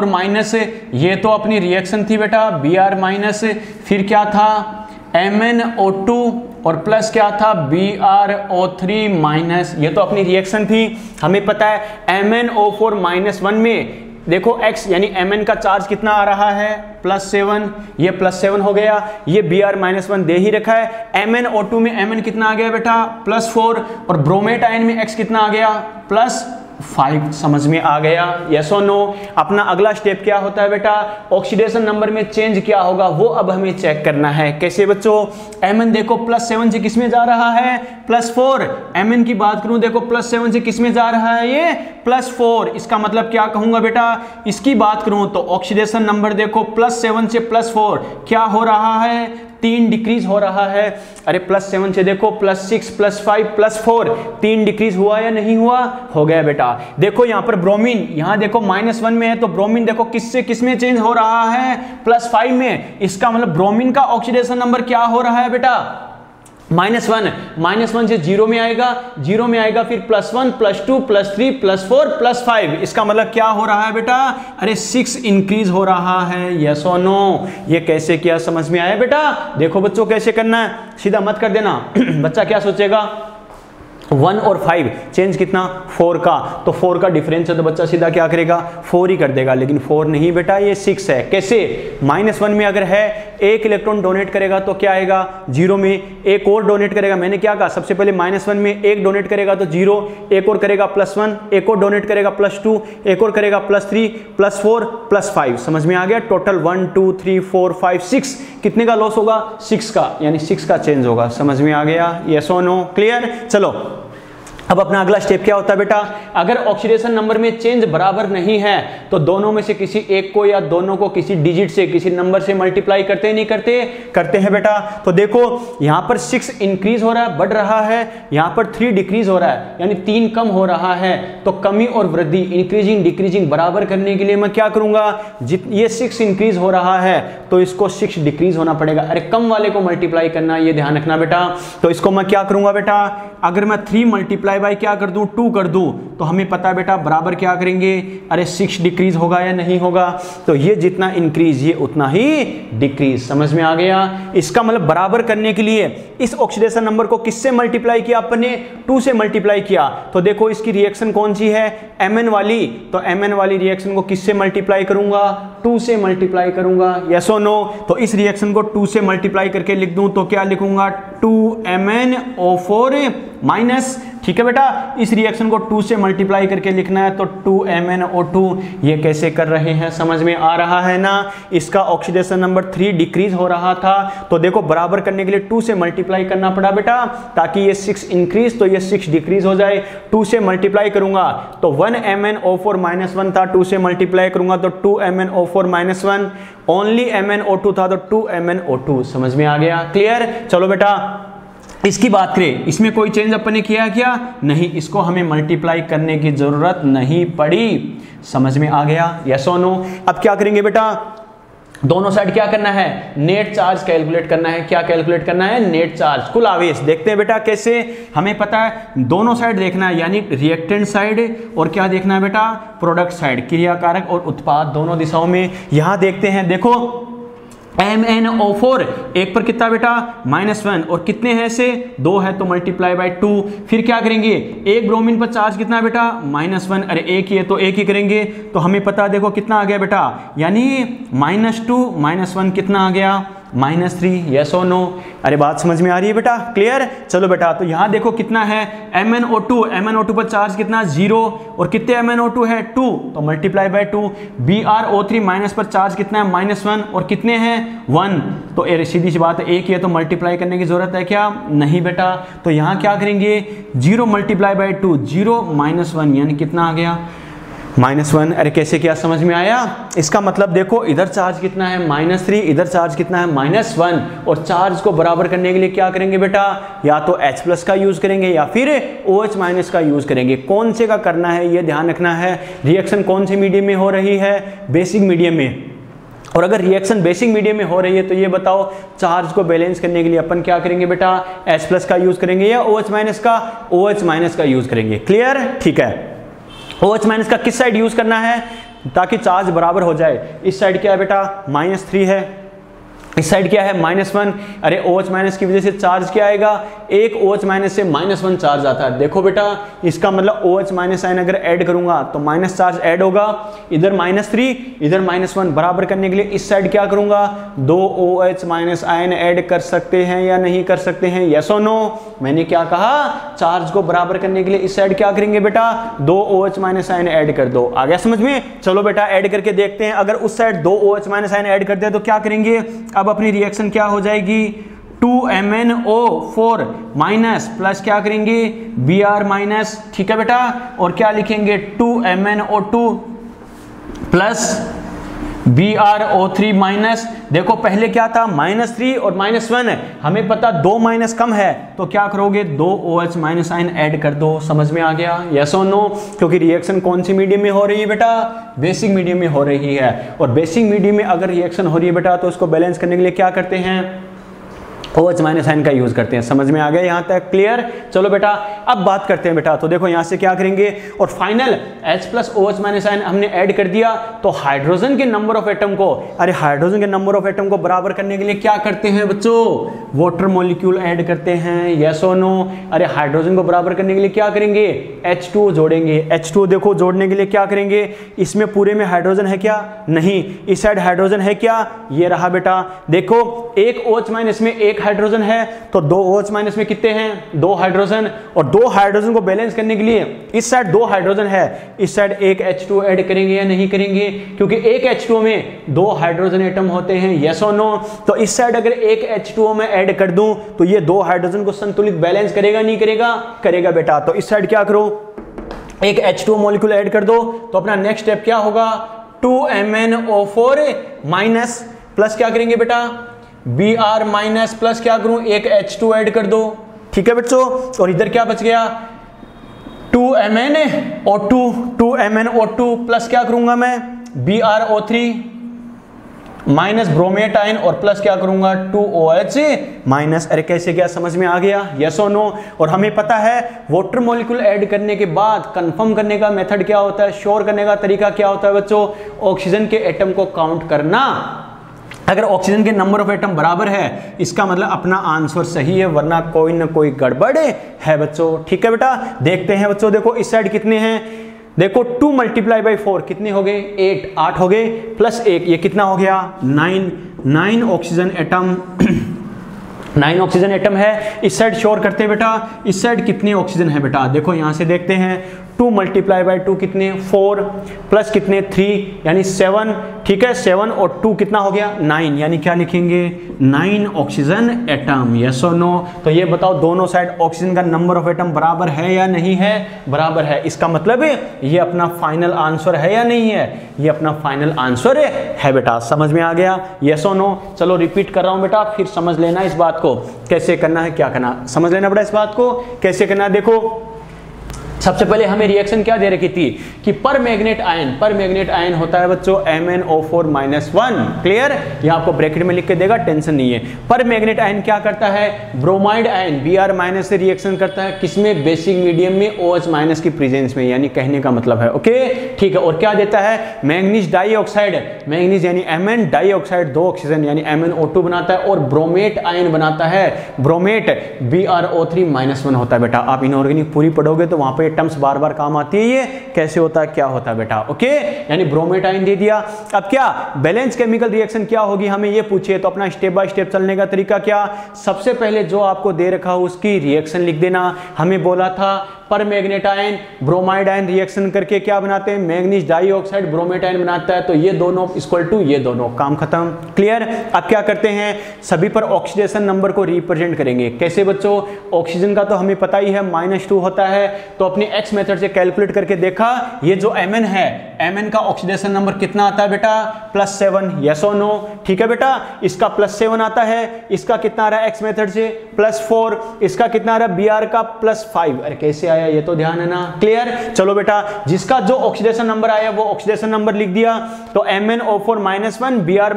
माइनस, ये तो अपनी रिएक्शन थी बेटा Br माइनस, फिर क्या था MnO2 और प्लस क्या था BrO3 माइनस, ये तो अपनी रिएक्शन थी। हमें पता है MnO4 -1 में देखो x यानी Mn का चार्ज कितना आ रहा है +7, ये +7 हो गया, ये Br -1 दे ही रखा है। MnO2 में Mn कितना आ गया बेटा +4 और ब्रोमेट आयन में x कितना आ गया +5। समझ में आ गया, यस और नो। अपना अगला स्टेप क्या होता है बेटा, ऑक्सीडेशन नंबर में चेंज क्या होगा वो अब हमें चेक करना है। कैसे बच्चों, Mn देखो +7 से किस में जा रहा है +4, Mn की बात करूं देखो +7 से किस में जा रहा है ये +4। इसका मतलब क्या कहूंगा बेटा, इसकी बात करूं तो ऑक्सीडेशन नंबर देखो +7 से +4 क्या हो रहा है 3 डिक्रीज हो रहा है। अरे +7 से देखो +6 +5 +4 3 डिक्रीज हुआ या नहीं हुआ, हो गया बेटा। देखो यहाँ पर ब्रोमीन, यहाँ देखो -1 में है तो ब्रोमीन देखो किससे किस में चेंज हो रहा है +5 में। इसका मतलब ब्रोमीन का ऑक्सीडेशन नंबर क्या हो रहा है बेटा -1 से 0 में आएगा, 0 में आएगा फिर +1 +2 +3 +4 +5। इसका मतलब क्या हो रहा है बेटा, अरे 6 इंक्रीज हो रहा है, यस और नो। ये कैसे किया समझ में आया बेटा, देखो बच्चों कैसे करना है, सीधा मत कर देना। बच्चा क्या सोचेगा 1 और 5 चेंज कितना 4 का, तो 4 का डिफरेंस है तो बच्चा सीधा क्या करेगा 4 ही कर देगा, लेकिन 4 नहीं बेटा ये 6 है। कैसे, -1 में अगर है एक इलेक्ट्रॉन डोनेट करेगा तो क्या आएगा 0 में, एक और डोनेट करेगा, मैंने क्या कहा सबसे पहले -1 में एक डोनेट करेगा तो 0, एक और करेगा +1, एक और डोनेट करेगा +2, एक और करेगा +3 +4 +5। समझ में आ गया, टोटल 1 2 3 4 5 6 कितने का लॉस होगा 6 का, यानी 6 का चेंज होगा। समझ में आ गया, यस और नो, क्लियर। चलो अब अपना अगला स्टेप क्या होता है बेटा, अगर ऑक्सीडेशन नंबर में चेंज बराबर नहीं है तो दोनों में से किसी एक को या दोनों को किसी डिजिट से किसी नंबर से मल्टीप्लाई करते नहीं करते, करते हैं बेटा। तो देखो यहाँ पर 6 इंक्रीज हो रहा है बढ़ रहा है, यहाँ पर 3 डिक्रीज हो रहा है यानी 3 कम हो रहा है। तो कमी और वृद्धि इंक्रीजिंग डिक्रीजिंग बराबर करने के लिए मैं क्या करूंगा, ये 6 इंक्रीज हो रहा है तो इसको 6 डिक्रीज होना पड़ेगा। अरे कम वाले को मल्टीप्लाई करना, ये ध्यान रखना बेटा। तो इसको मैं क्या करूंगा बेटा, अगर मैं 3 मल्टीप्लाई बाय क्या कर दूं 2 कर दूं तो हमें पता है बेटा बराबर क्या करेंगे, अरे 6 डिक्रीज होगा या नहीं होगा। तो ये जितना इंक्रीज ये उतना ही डिक्रीज। समझ में आ गया, इसका मतलब बराबर करने के लिए इस ऑक्सीडेशन नंबर को किससे मल्टीप्लाई किया आपने 2 से मल्टीप्लाई किया। तो देखो इसकी रिएक्शन कौन सी है Mn वाली, तो Mn वाली रिएक्शन को किससे मल्टीप्लाई करूंगा 2 से मल्टीप्लाई करूंगा, यस और नो। तो इस रिएक्शन को 2 से मल्टीप्लाई करके लिख दूं तो क्या लिखूंगा 2MnO4 माइनस, ठीक है बेटा। इस रिएक्शन को 2 से मल्टीप्लाई करके लिखना है तो 2MnO2। ये कैसे कर रहे हैं समझ में आ रहा है ना। इसका ऑक्सीडेशन नंबर 3 डिक्रीज हो रहा था तो देखो बराबर करने के लिए 2 से मल्टीप्लाई करना पड़ा बेटा, ताकि ये 6 इंक्रीज तो ये 6 डिक्रीज हो जाए। 2 से मल्टीप्लाई करूंगा तो 1MnO4 -1 था, 2 से मल्टीप्लाई करूंगा तो 2MnO4 -1, ओनली MnO2 था तो 2MnO2। समझ में आ गया, क्लियर। चलो बेटा इसकी बात करें, इसमें कोई चेंज अपन ने किया क्या? नहीं, इसको हमें मल्टीप्लाई करने की जरूरत नहीं पड़ी। समझ में आ गया? Yes or no? अब क्या करेंगे बेटा, दोनों साइड क्या करना है? नेट चार्ज कैलकुलेट करना है। क्या कैलकुलेट करना है? नेट चार्ज, कुल आवेश। देखते हैं बेटा कैसे, हमें पता है दोनों साइड देखना है, यानी रिएक्टेंट साइड और क्या देखना है बेटा? प्रोडक्ट साइड, क्रियाकारक और उत्पाद दोनों दिशाओं में। यहां देखते हैं, देखो MnO4 एक पर कितना बेटा? -1, और कितने हैं से? 2 है तो मल्टीप्लाई बाय 2। फिर क्या करेंगे, एक ब्रोमीन पर चार्ज कितना बेटा? -1, अरे एक ही है तो एक ही करेंगे, तो हमें पता देखो कितना आ गया बेटा, यानी -2 -1 कितना आ गया? -3। Yes or no? अरे बात समझ में आ रही है बेटा? क्लियर? चलो बेटा, तो यहां देखो कितना है MnO2 पर चार्ज कितना? 0, और कितने MnO2 है? 2, तो मल्टीप्लाई बाय 2। BrO3 माइनस पर चार्ज कितना है? -1, और कितने हैं? 1, तो सीधी सी बात है, एक ही है तो मल्टीप्लाई करने की जरूरत है क्या? नहीं बेटा। तो यहां क्या करेंगे, 0 मल्टीप्लाई बाय 2, 0 -1, यानी कितना आ गया? -1। अरे कैसे, क्या समझ में आया? इसका मतलब देखो, इधर चार्ज कितना है? -3, इधर चार्ज कितना है? -1, और चार्ज को बराबर करने के लिए क्या करेंगे बेटा? या तो H+ का यूज करेंगे या फिर OH- का यूज करेंगे। कौन से का करना है ये ध्यान रखना है। रिएक्शन कौन से मीडियम में हो रही है? बेसिक मीडियम में। और अगर रिएक्शन बेसिक मीडियम में हो रही है तो ये बताओ, चार्ज को बैलेंस करने के लिए अपन क्या करेंगे बेटा? H+ का यूज करेंगे या OH- का? OH- का यूज करेंगे। क्लियर? ठीक है। OH- का किस साइड यूज करना है ताकि चार्ज बराबर हो जाए? इस साइड क्या है बेटा? -3 है, इस साइड क्या है? -1। अरे OH- की वजह से चार्ज क्या आएगा? एक OH- से -1 चार्ज आता है। देखो बेटा, इसका मतलब OH- साइन अगर ऐड करूंगा तो माइनस चार्ज ऐड होगा, इधर -3 इधर -1, बराबर करने के लिए इस साइड क्या करूंगा? 2 OH- आयन ऐड कर सकते हैं या नहीं कर सकते हैं? Yes or no? मैंने क्या कहा, चार्ज को बराबर करने के लिए इस साइड क्या करेंगे बेटा? 2 OH- आयन ऐड कर दो। आ गया समझ में? चलो बेटा ऐड करके देखते हैं। अगर उस साइड 2 OH- आयन ऐड करते हैं तो क्या करेंगे? अब अपनी रिएक्शन क्या हो जाएगी? 2MnO4 माइनस प्लस क्या करेंगे? Br-, ठीक है बेटा, और क्या लिखेंगे? 2MnO2 plus BrO3 minus. देखो पहले क्या था? -3 और -1 है, हमें पता 2 माइनस कम है, तो क्या करोगे? 2 OH- आयन ऐड कर दो। समझ में आ गया? Yes or no? क्योंकि रिएक्शन कौन सी मीडियम में हो रही है बेटा? बेसिक मीडियम में हो रही है, और बेसिक मीडियम में अगर रिएक्शन हो रही है बेटा तो उसको बैलेंस करने के लिए क्या करते हैं? OH- आयन का यूज करते हैं। समझ में आ गया यहां तक? क्लियर? चलो बेटा अब बात करते हैं बेटा, तो देखो यहां से क्या करेंगे, और फाइनल H+ OH- आयन हमने ऐड कर दिया, तो हाइड्रोजन के नंबर ऑफ एटम को, अरे हाइड्रोजन के नंबर ऑफ एटम को बराबर करने के लिए क्या करते हैं बच्चों? वाटर मॉलिक्यूल ऐड करते हैं। Yes or no? अरे हाइड्रोजन को बराबर करने के लिए क्या करेंगे? H2 जोड़ेंगे। H2 देखो जोड़ने के लिए क्या करेंगे? इसमें पूरे में हाइड्रोजन है क्या? नहीं। इस साइड हाइड्रोजन है क्या? ये रहा बेटा। देखो एक OH- में एक हाइड्रोजन है, तो 2 OH- में कितने हैं? 2 हाइड्रोजन, और 2 हाइड्रोजन को बैलेंस करने के लिए इस साइड 2 हाइड्रोजन है, इस साइड एक H2 ऐड करेंगे या नहीं करेंगे? क्योंकि एक H2 में 2 हाइड्रोजन एटम होते हैं। Yes or no? तो इस साइड अगर एक H2 में ऐड कर दूं तो ये 2 हाइड्रोजन को संतुलित बैलेंस करेगा नहीं करेगा? करेगा बेटा। तो इस साइड क्या करो? एक H2 मॉलिक्यूल ऐड कर दो, तो अपना नेक्स्ट स्टेप क्या होगा? 2MnO4 माइनस प्लस क्या करेंगे बेटा? Br- प्लस क्या करूं? एक H2 ऐड कर दो। ठीक है बच्चों, और इधर क्या बच गया? 2MnO2 प्लस क्या करूंगा मैं? BrO3 माइनस ब्रोमेट आयन, और प्लस क्या करूंगा? 2OH-। अरे कैसे, क्या समझ में आ गया? Yes or no? और हमें पता है वाटर मॉलिक्यूल ऐड करने के बाद कंफर्म करने का मेथड क्या होता है, श्योर करने का तरीका क्या होता है बच्चों? ऑक्सीजन के एटम को काउंट करना। अगर ऑक्सीजन के नंबर ऑफ एटम बराबर है, इसका मतलब अपना आंसर सही है, वरना कोई ना कोई गड़बड़ है बच्चों। ठीक है बेटा, देखते हैं बच्चों। देखो इस साइड कितने हैं? देखो 2 × 4 कितने हो गए? 8 हो गए, प्लस 1 ये कितना हो गया? 9 ऑक्सीजन एटम 9 ऑक्सीजन एटम है। इस साइड श्योर करते हैं बेटा, इस साइड कितने ऑक्सीजन है बेटा? देखो यहां से देखते हैं, 2 × 2 कितने? 4 प्लस कितने? 3 यानी 7 ठीक है 7 और 2 कितना हो गया 9, यानी क्या लिखेंगे 9 oxygen atom, yes or no. तो ये बताओ दोनों साइड ऑक्सीजन का नंबर ऑफ एटम बराबर है या नहीं है, बराबर है। इसका मतलब ये अपना फाइनल आंसर है या नहीं है, ये अपना फाइनल आंसर है बेटा। समझ में आ गया, यस और नो। चलो रिपीट कर रहा हूं बेटा, फिर समझ लेना इस बात को कैसे करना है, क्या करना, समझ लेना बेटा इस बात को कैसे करना है। देखो सबसे पहले हमें रिएक्शन क्या दे रखी थी कि पर मैग्नेट आयन होता है बच्चों MnO4-1, क्लियर। ये आपको ब्रैकेट में लिख के देगा, टेंशन नहीं है। पर मैग्नेट आयन क्या करता है, ब्रोमाइड आयन Br- से रिएक्शन करता है, किसमें, बेसिक मीडियम में OH- की प्रेजेंस में, यानी कहने का मतलब है, ओके ठीक है। और क्या देता है, मैग्नीज डाइऑक्साइड, मैग्नीज यानी Mn, डाइऑक्साइड 2 ऑक्सीजन यानी MnO2 बनाता है, और ब्रोमेट आयन बनाता है, ब्रोमेट BrO3-1 होता है बेटा। आप इनऑर्गेनिक पूरी पढ़ोगे तो वहां पे टर्म्स बार बार काम आती है, ये कैसे होता है क्या होता है बेटा, ओके। यानी ब्रोमेट आयन दे दिया। अब क्या बैलेंस केमिकल रिएक्शन क्या होगी, हमें ये पूछिए तो अपना स्टेप बाय स्टेप चलने का तरीका क्या, सबसे पहले जो आपको दे रखा हो उसकी रिएक्शन लिख देना। हमें बोला था पर manganate ion bromide ion reaction करके क्या बनाते हैं, मैग्नीज डाइऑक्साइड ब्रोमेट आयन बनाता है, तो ये दोनों इक्वल टू ये दोनों, काम खत्म, क्लियर। अब क्या करते हैं, सभी पर ऑक्सीडेशन नंबर को रिप्रेजेंट करेंगे, कैसे बच्चों, ऑक्सीजन का तो हमें पता ही है -2 होता है, तो अपने एक्स मेथड से कैलकुलेट करके देखा, ये जो Mn है, Mn का ऑक्सीडेशन नंबर कितना आता है बेटा +7, यस और नो, ठीक है बेटा। इसका +7 आता है, इसका कितना आ रहा है एक्स मेथड से +4, इसका कितना आ रहा है Br का +5, अरे कैसे आया ये तो ध्यान है ना, क्लियर। चलो बेटा जिसका जो ऑक्सीडेशन नंबर आया वो ऑक्सीडेशन नंबर लिख दिया, तो MnO4-1 Br-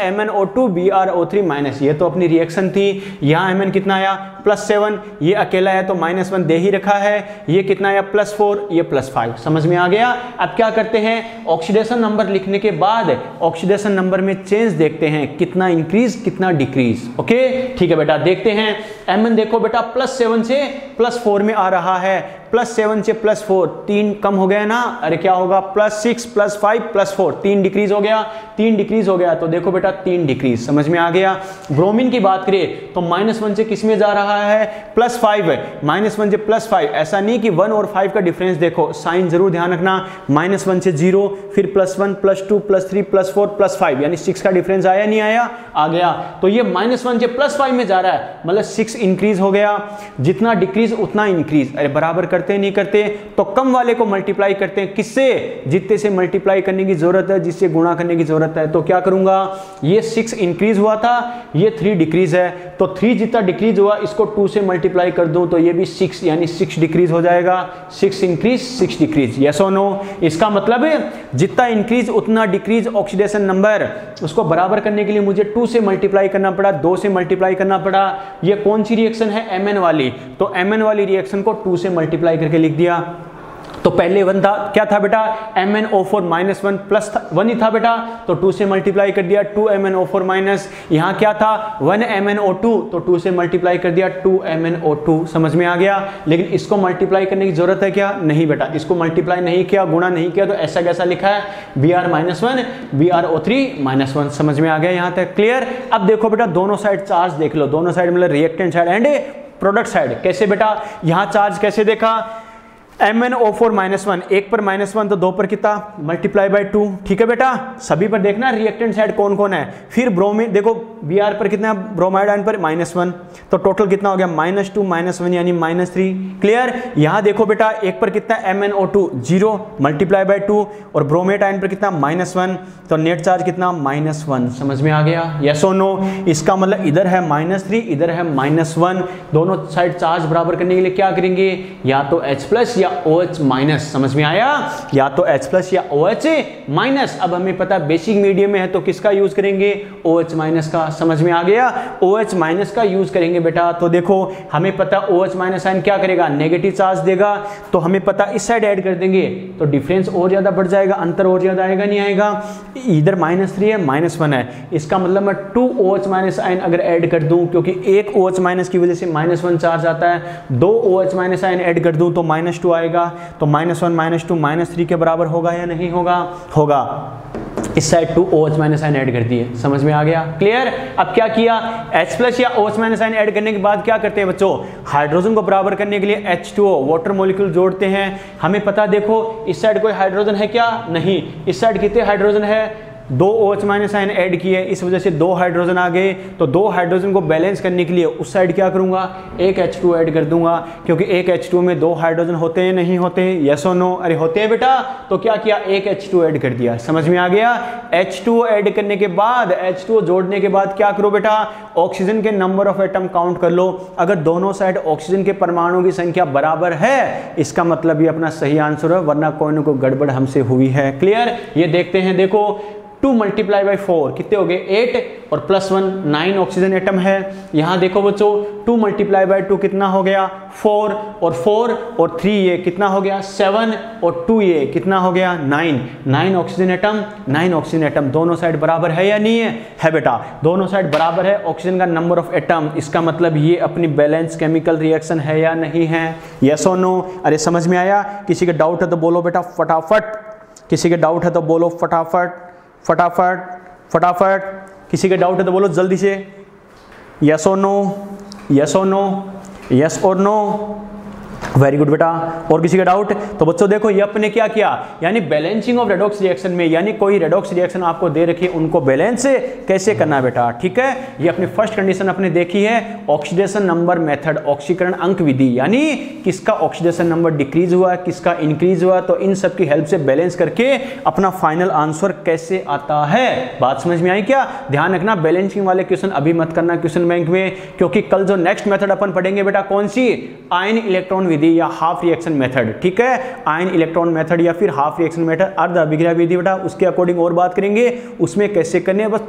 MnO2 BrO3-, ये तो अपनी रिएक्शन थी। यहां Mn कितना आया +7, ये अकेला है तो -1 दे ही रखा है, ये कितना आया +4, ये +5, समझ में आ गया। अब क्या करते हैं, ऑक्सीडेशन नंबर लिखने के बाद ऑक्सीडेशन नंबर में चेंज देखते हैं, कितना इंक्रीज कितना डिक्रीज, ओके ठीक है बेटा। देखते हैं Mn देखो बेटा +7 से +4 में आ रहा है, +7 से +4 3 कम हो गया ना, अरे क्या होगा +6 +5 +4 3 डिक्रीज हो गया, 3 डिक्रीज हो गया, तो देखो बेटा 3 डिक्रीज, समझ में आ गया। ब्रोमीन की बात करें तो -1 से किस में जा रहा है, +5, -1 से +5, ऐसा नहीं कि 1 और 5 का डिफरेंस देखो, साइन जरूर ध्यान रखना, -1 से 0, फिर +1 +2 +3 +4 +5, यानी 6 का डिफरेंस आया नहीं आया, आ गया। तो ये -1 से +5 में जा रहा है, मतलब 6 इंक्रीज हो गया, जितना डिक्रीज उतना इंक्रीज, अरे बराबर करते नहीं करते, तो कम वाले को मल्टीप्लाई करते हैं, किससे, जितने से मल्टीप्लाई करने की जरूरत है, जिससे गुणा करने की जरूरत है। तो क्या करूंगा, ये 6 इंक्रीज हुआ था, ये 3 डिक्रीज है, तो 3 जितना डिक्रीज हुआ इसको 2 से मल्टीप्लाई कर दूं तो ये भी 6, यानी 6 डिक्रीज हो जाएगा, 6 increase 6 decrease, yes or no. इसका मतलब है जितना इंक्रीज उतना डिक्रीज ऑक्सीडेशन नंबर, उसको बराबर करने के लिए मुझे 2 से मल्टीप्लाई करना पड़ा, 2 से मल्टीप्लाई करना पड़ा। ये कौन सी रिएक्शन है, Mn वाली, तो Mn वाली रिएक्शन को 2 से मल्टीप्लाई करके लिख दिया। तो पहले 1 था, क्या था बेटा MnO4-1 प्लस 1 ही था बेटा, तो 2 से मल्टीप्लाई कर दिया 2 MnO4-, यहाँ क्या था 1 MnO2, तो 2 से मल्टीप्लाई कर दिया 2 MnO2, समझ में आ गया। लेकिन इसको मल्टीप्लाई करने की जरूरत है क्या, नहीं बेटा, इसको मल्टीप्लाई नहीं किया, गुणा नहीं किया, तो ऐसा कैसा लिखा है Br-1 BrO3-1, समझ में आ गया यहाँ तक, क्लियर। अब देखो बेटा दोनों साइड चार्ज देख लो, दोनों साइड मतलब reactant side and product side, कैसे बेटा, यहाँ चार्ज कैसे देखा, MnO4-1, एक पर -1 तो 2 पर कितना मल्टीप्लाई बाय 2, ठीक है बेटा। सभी पर देखना रिएक्टेंट साइड कौन कौन है, फिर ब्रोमीन देखो Br पर कितना, ब्रोमाइड आयन पर -1, तो टोटल कितना हो गया -2 -1 यानी -3, क्लियर। यहाँ देखो बेटा एक पर कितना MnO2 0 मल्टीप्लाई बाय 2, और ब्रोमेट आयन पर कितना -1, तो नेट चार्ज कितना -1, समझ में आ गया, यस और नो। इसका मतलब इधर है -3 इधर है -1, दोनों साइड चार्ज बराबर करने के लिए क्या करेंगे, या तो H+ या OH-, समझ में आया, या तो H+ या OH-। अब हमें पता बेसिक मीडियम में है तो किसका यूज करेंगे, OH- का, समझ में आ गया, OH- का यूज करेंगे बेटा। तो देखो हमें पता OH- आयन क्या करेगा, नेगेटिव चार्ज देगा, तो हमें पता इस साइड ऐड कर देंगे तो डिफरेंस और ज्यादा बढ़ जाएगा, अंतर और ज्यादा आएगा नहीं आएगा, इधर -3 है -1 है, इसका मतलब मैं 2 OH- आयन अगर ऐड कर दूं, क्योंकि एक OH- की वजह से -1 चार्ज आता है, 2 OH- आयन ऐड कर दूं तो -2 आएगा, तो -1 -2 -3 के बराबर होगा या नहीं होगा, होगा। इस साइड 2 OH- आयन ऐड कर दिए, समझ में आ गया, क्लियर। अब क्या किया, H+ या OH- आयन ऐड करने के बाद क्या करते हैं बच्चों, हाइड्रोजन को बराबर करने के लिए H2O वाटर मॉलिक्यूल जोड़ते हैं। हमें पता देखो इस साइड कोई हाइड्रोजन है क्या, नहीं, इस साइड कितने हाइड्रोजन है, दो OH माइनस आयन ऐड किए, इस वजह से 2 हाइड्रोजन आ गए। तो 2 हाइड्रोजन को बैलेंस करने के लिए उस साइड क्या करूंगा, एक H2 ऐड कर दूंगा, क्योंकि एक H2 में 2 हाइड्रोजन होते हैं नहीं होते, यस और नो, अरे होते हैं बेटा। तो क्या किया, एक H2 ऐड कर दिया, समझ में आ गया। H2 ऐड करने के बाद, H2 जोड़ने के बाद क्या करो बेटा, ऑक्सीजन के नंबर ऑफ एटम काउंट कर लो। अगर दोनों साइड ऑक्सीजन के परमाणु की संख्या बराबर है, इसका मतलब ये अपना सही आंसर है, वरना कोई ना कोई गड़बड़ हमसे हुई है। क्लियर। ये देखते हैं, देखो 2 मल्टीप्लाई बाई 4 कितने हो गए, 8 और +1 9 ऑक्सीजन एटम है। यहां देखो बच्चों 2 मल्टीप्लाई बाई 2 कितना हो गया, 4 और 3 ये कितना हो गया, 7 और 2 ये कितना हो गया, 9 ऑक्सीजन एटम, 9 ऑक्सीजन एटम। दोनों साइड बराबर है या नहीं है, है बेटा, दोनों साइड बराबर है। ऑक्सीजन का नंबर ऑफ एटम, इसका मतलब ये अपनी बैलेंस केमिकल रिएक्शन है या नहीं है, यस और नो। अरे समझ में आया। किसी के डाउट है तो बोलो बेटा फटाफट, किसी के डाउट है तो बोलो फटाफट फटाफट फटाफट, किसी के डाउट है तो बोलो जल्दी से, yes or no, yes or no, yes or no. Very good बेटा। और किसी का डाउट? तो बच्चों देखो ये अपने क्या किया, यानी बैलेंसिंग ऑफ रेडॉक्स रिएक्शन में, यानी कोई रेडॉक्स रिएक्शन आपको दे रखी है, उनको बैलेंस कैसे करना है बेटा, ठीक है। ये अपनी फर्स्ट कंडीशन अपने देखी है, ऑक्सीडेशन नंबर मेथड, ऑक्सीकरण अंक विधि, यानी किसका ऑक्सीडेशन नंबर डिक्रीज हुआ, किसका इंक्रीज हुआ, तो इन सब की हेल्प से बैलेंस करके अपना फाइनल आंसर कैसे आता है। बात समझ में आई क्या? ध्यान रखना बैलेंसिंग वाले क्वेश्चन अभी मत करना क्वेश्चन बैंक में, क्योंकि कल जो नेक्स्ट मेथड अपन पढ़ेंगे बेटा कौन सी, आयन इलेक्ट्रॉन विधि या हाफ रिएक्शन मेथड, ठीक है। आयन इलेक्ट्रॉन मेथड या फिर हाफ रिएक्शन मेथड, अर्ध अभिक्रिया विधि बेटा, उसके अकॉर्डिंग और बात करेंगे, उसमें कैसे करने, बस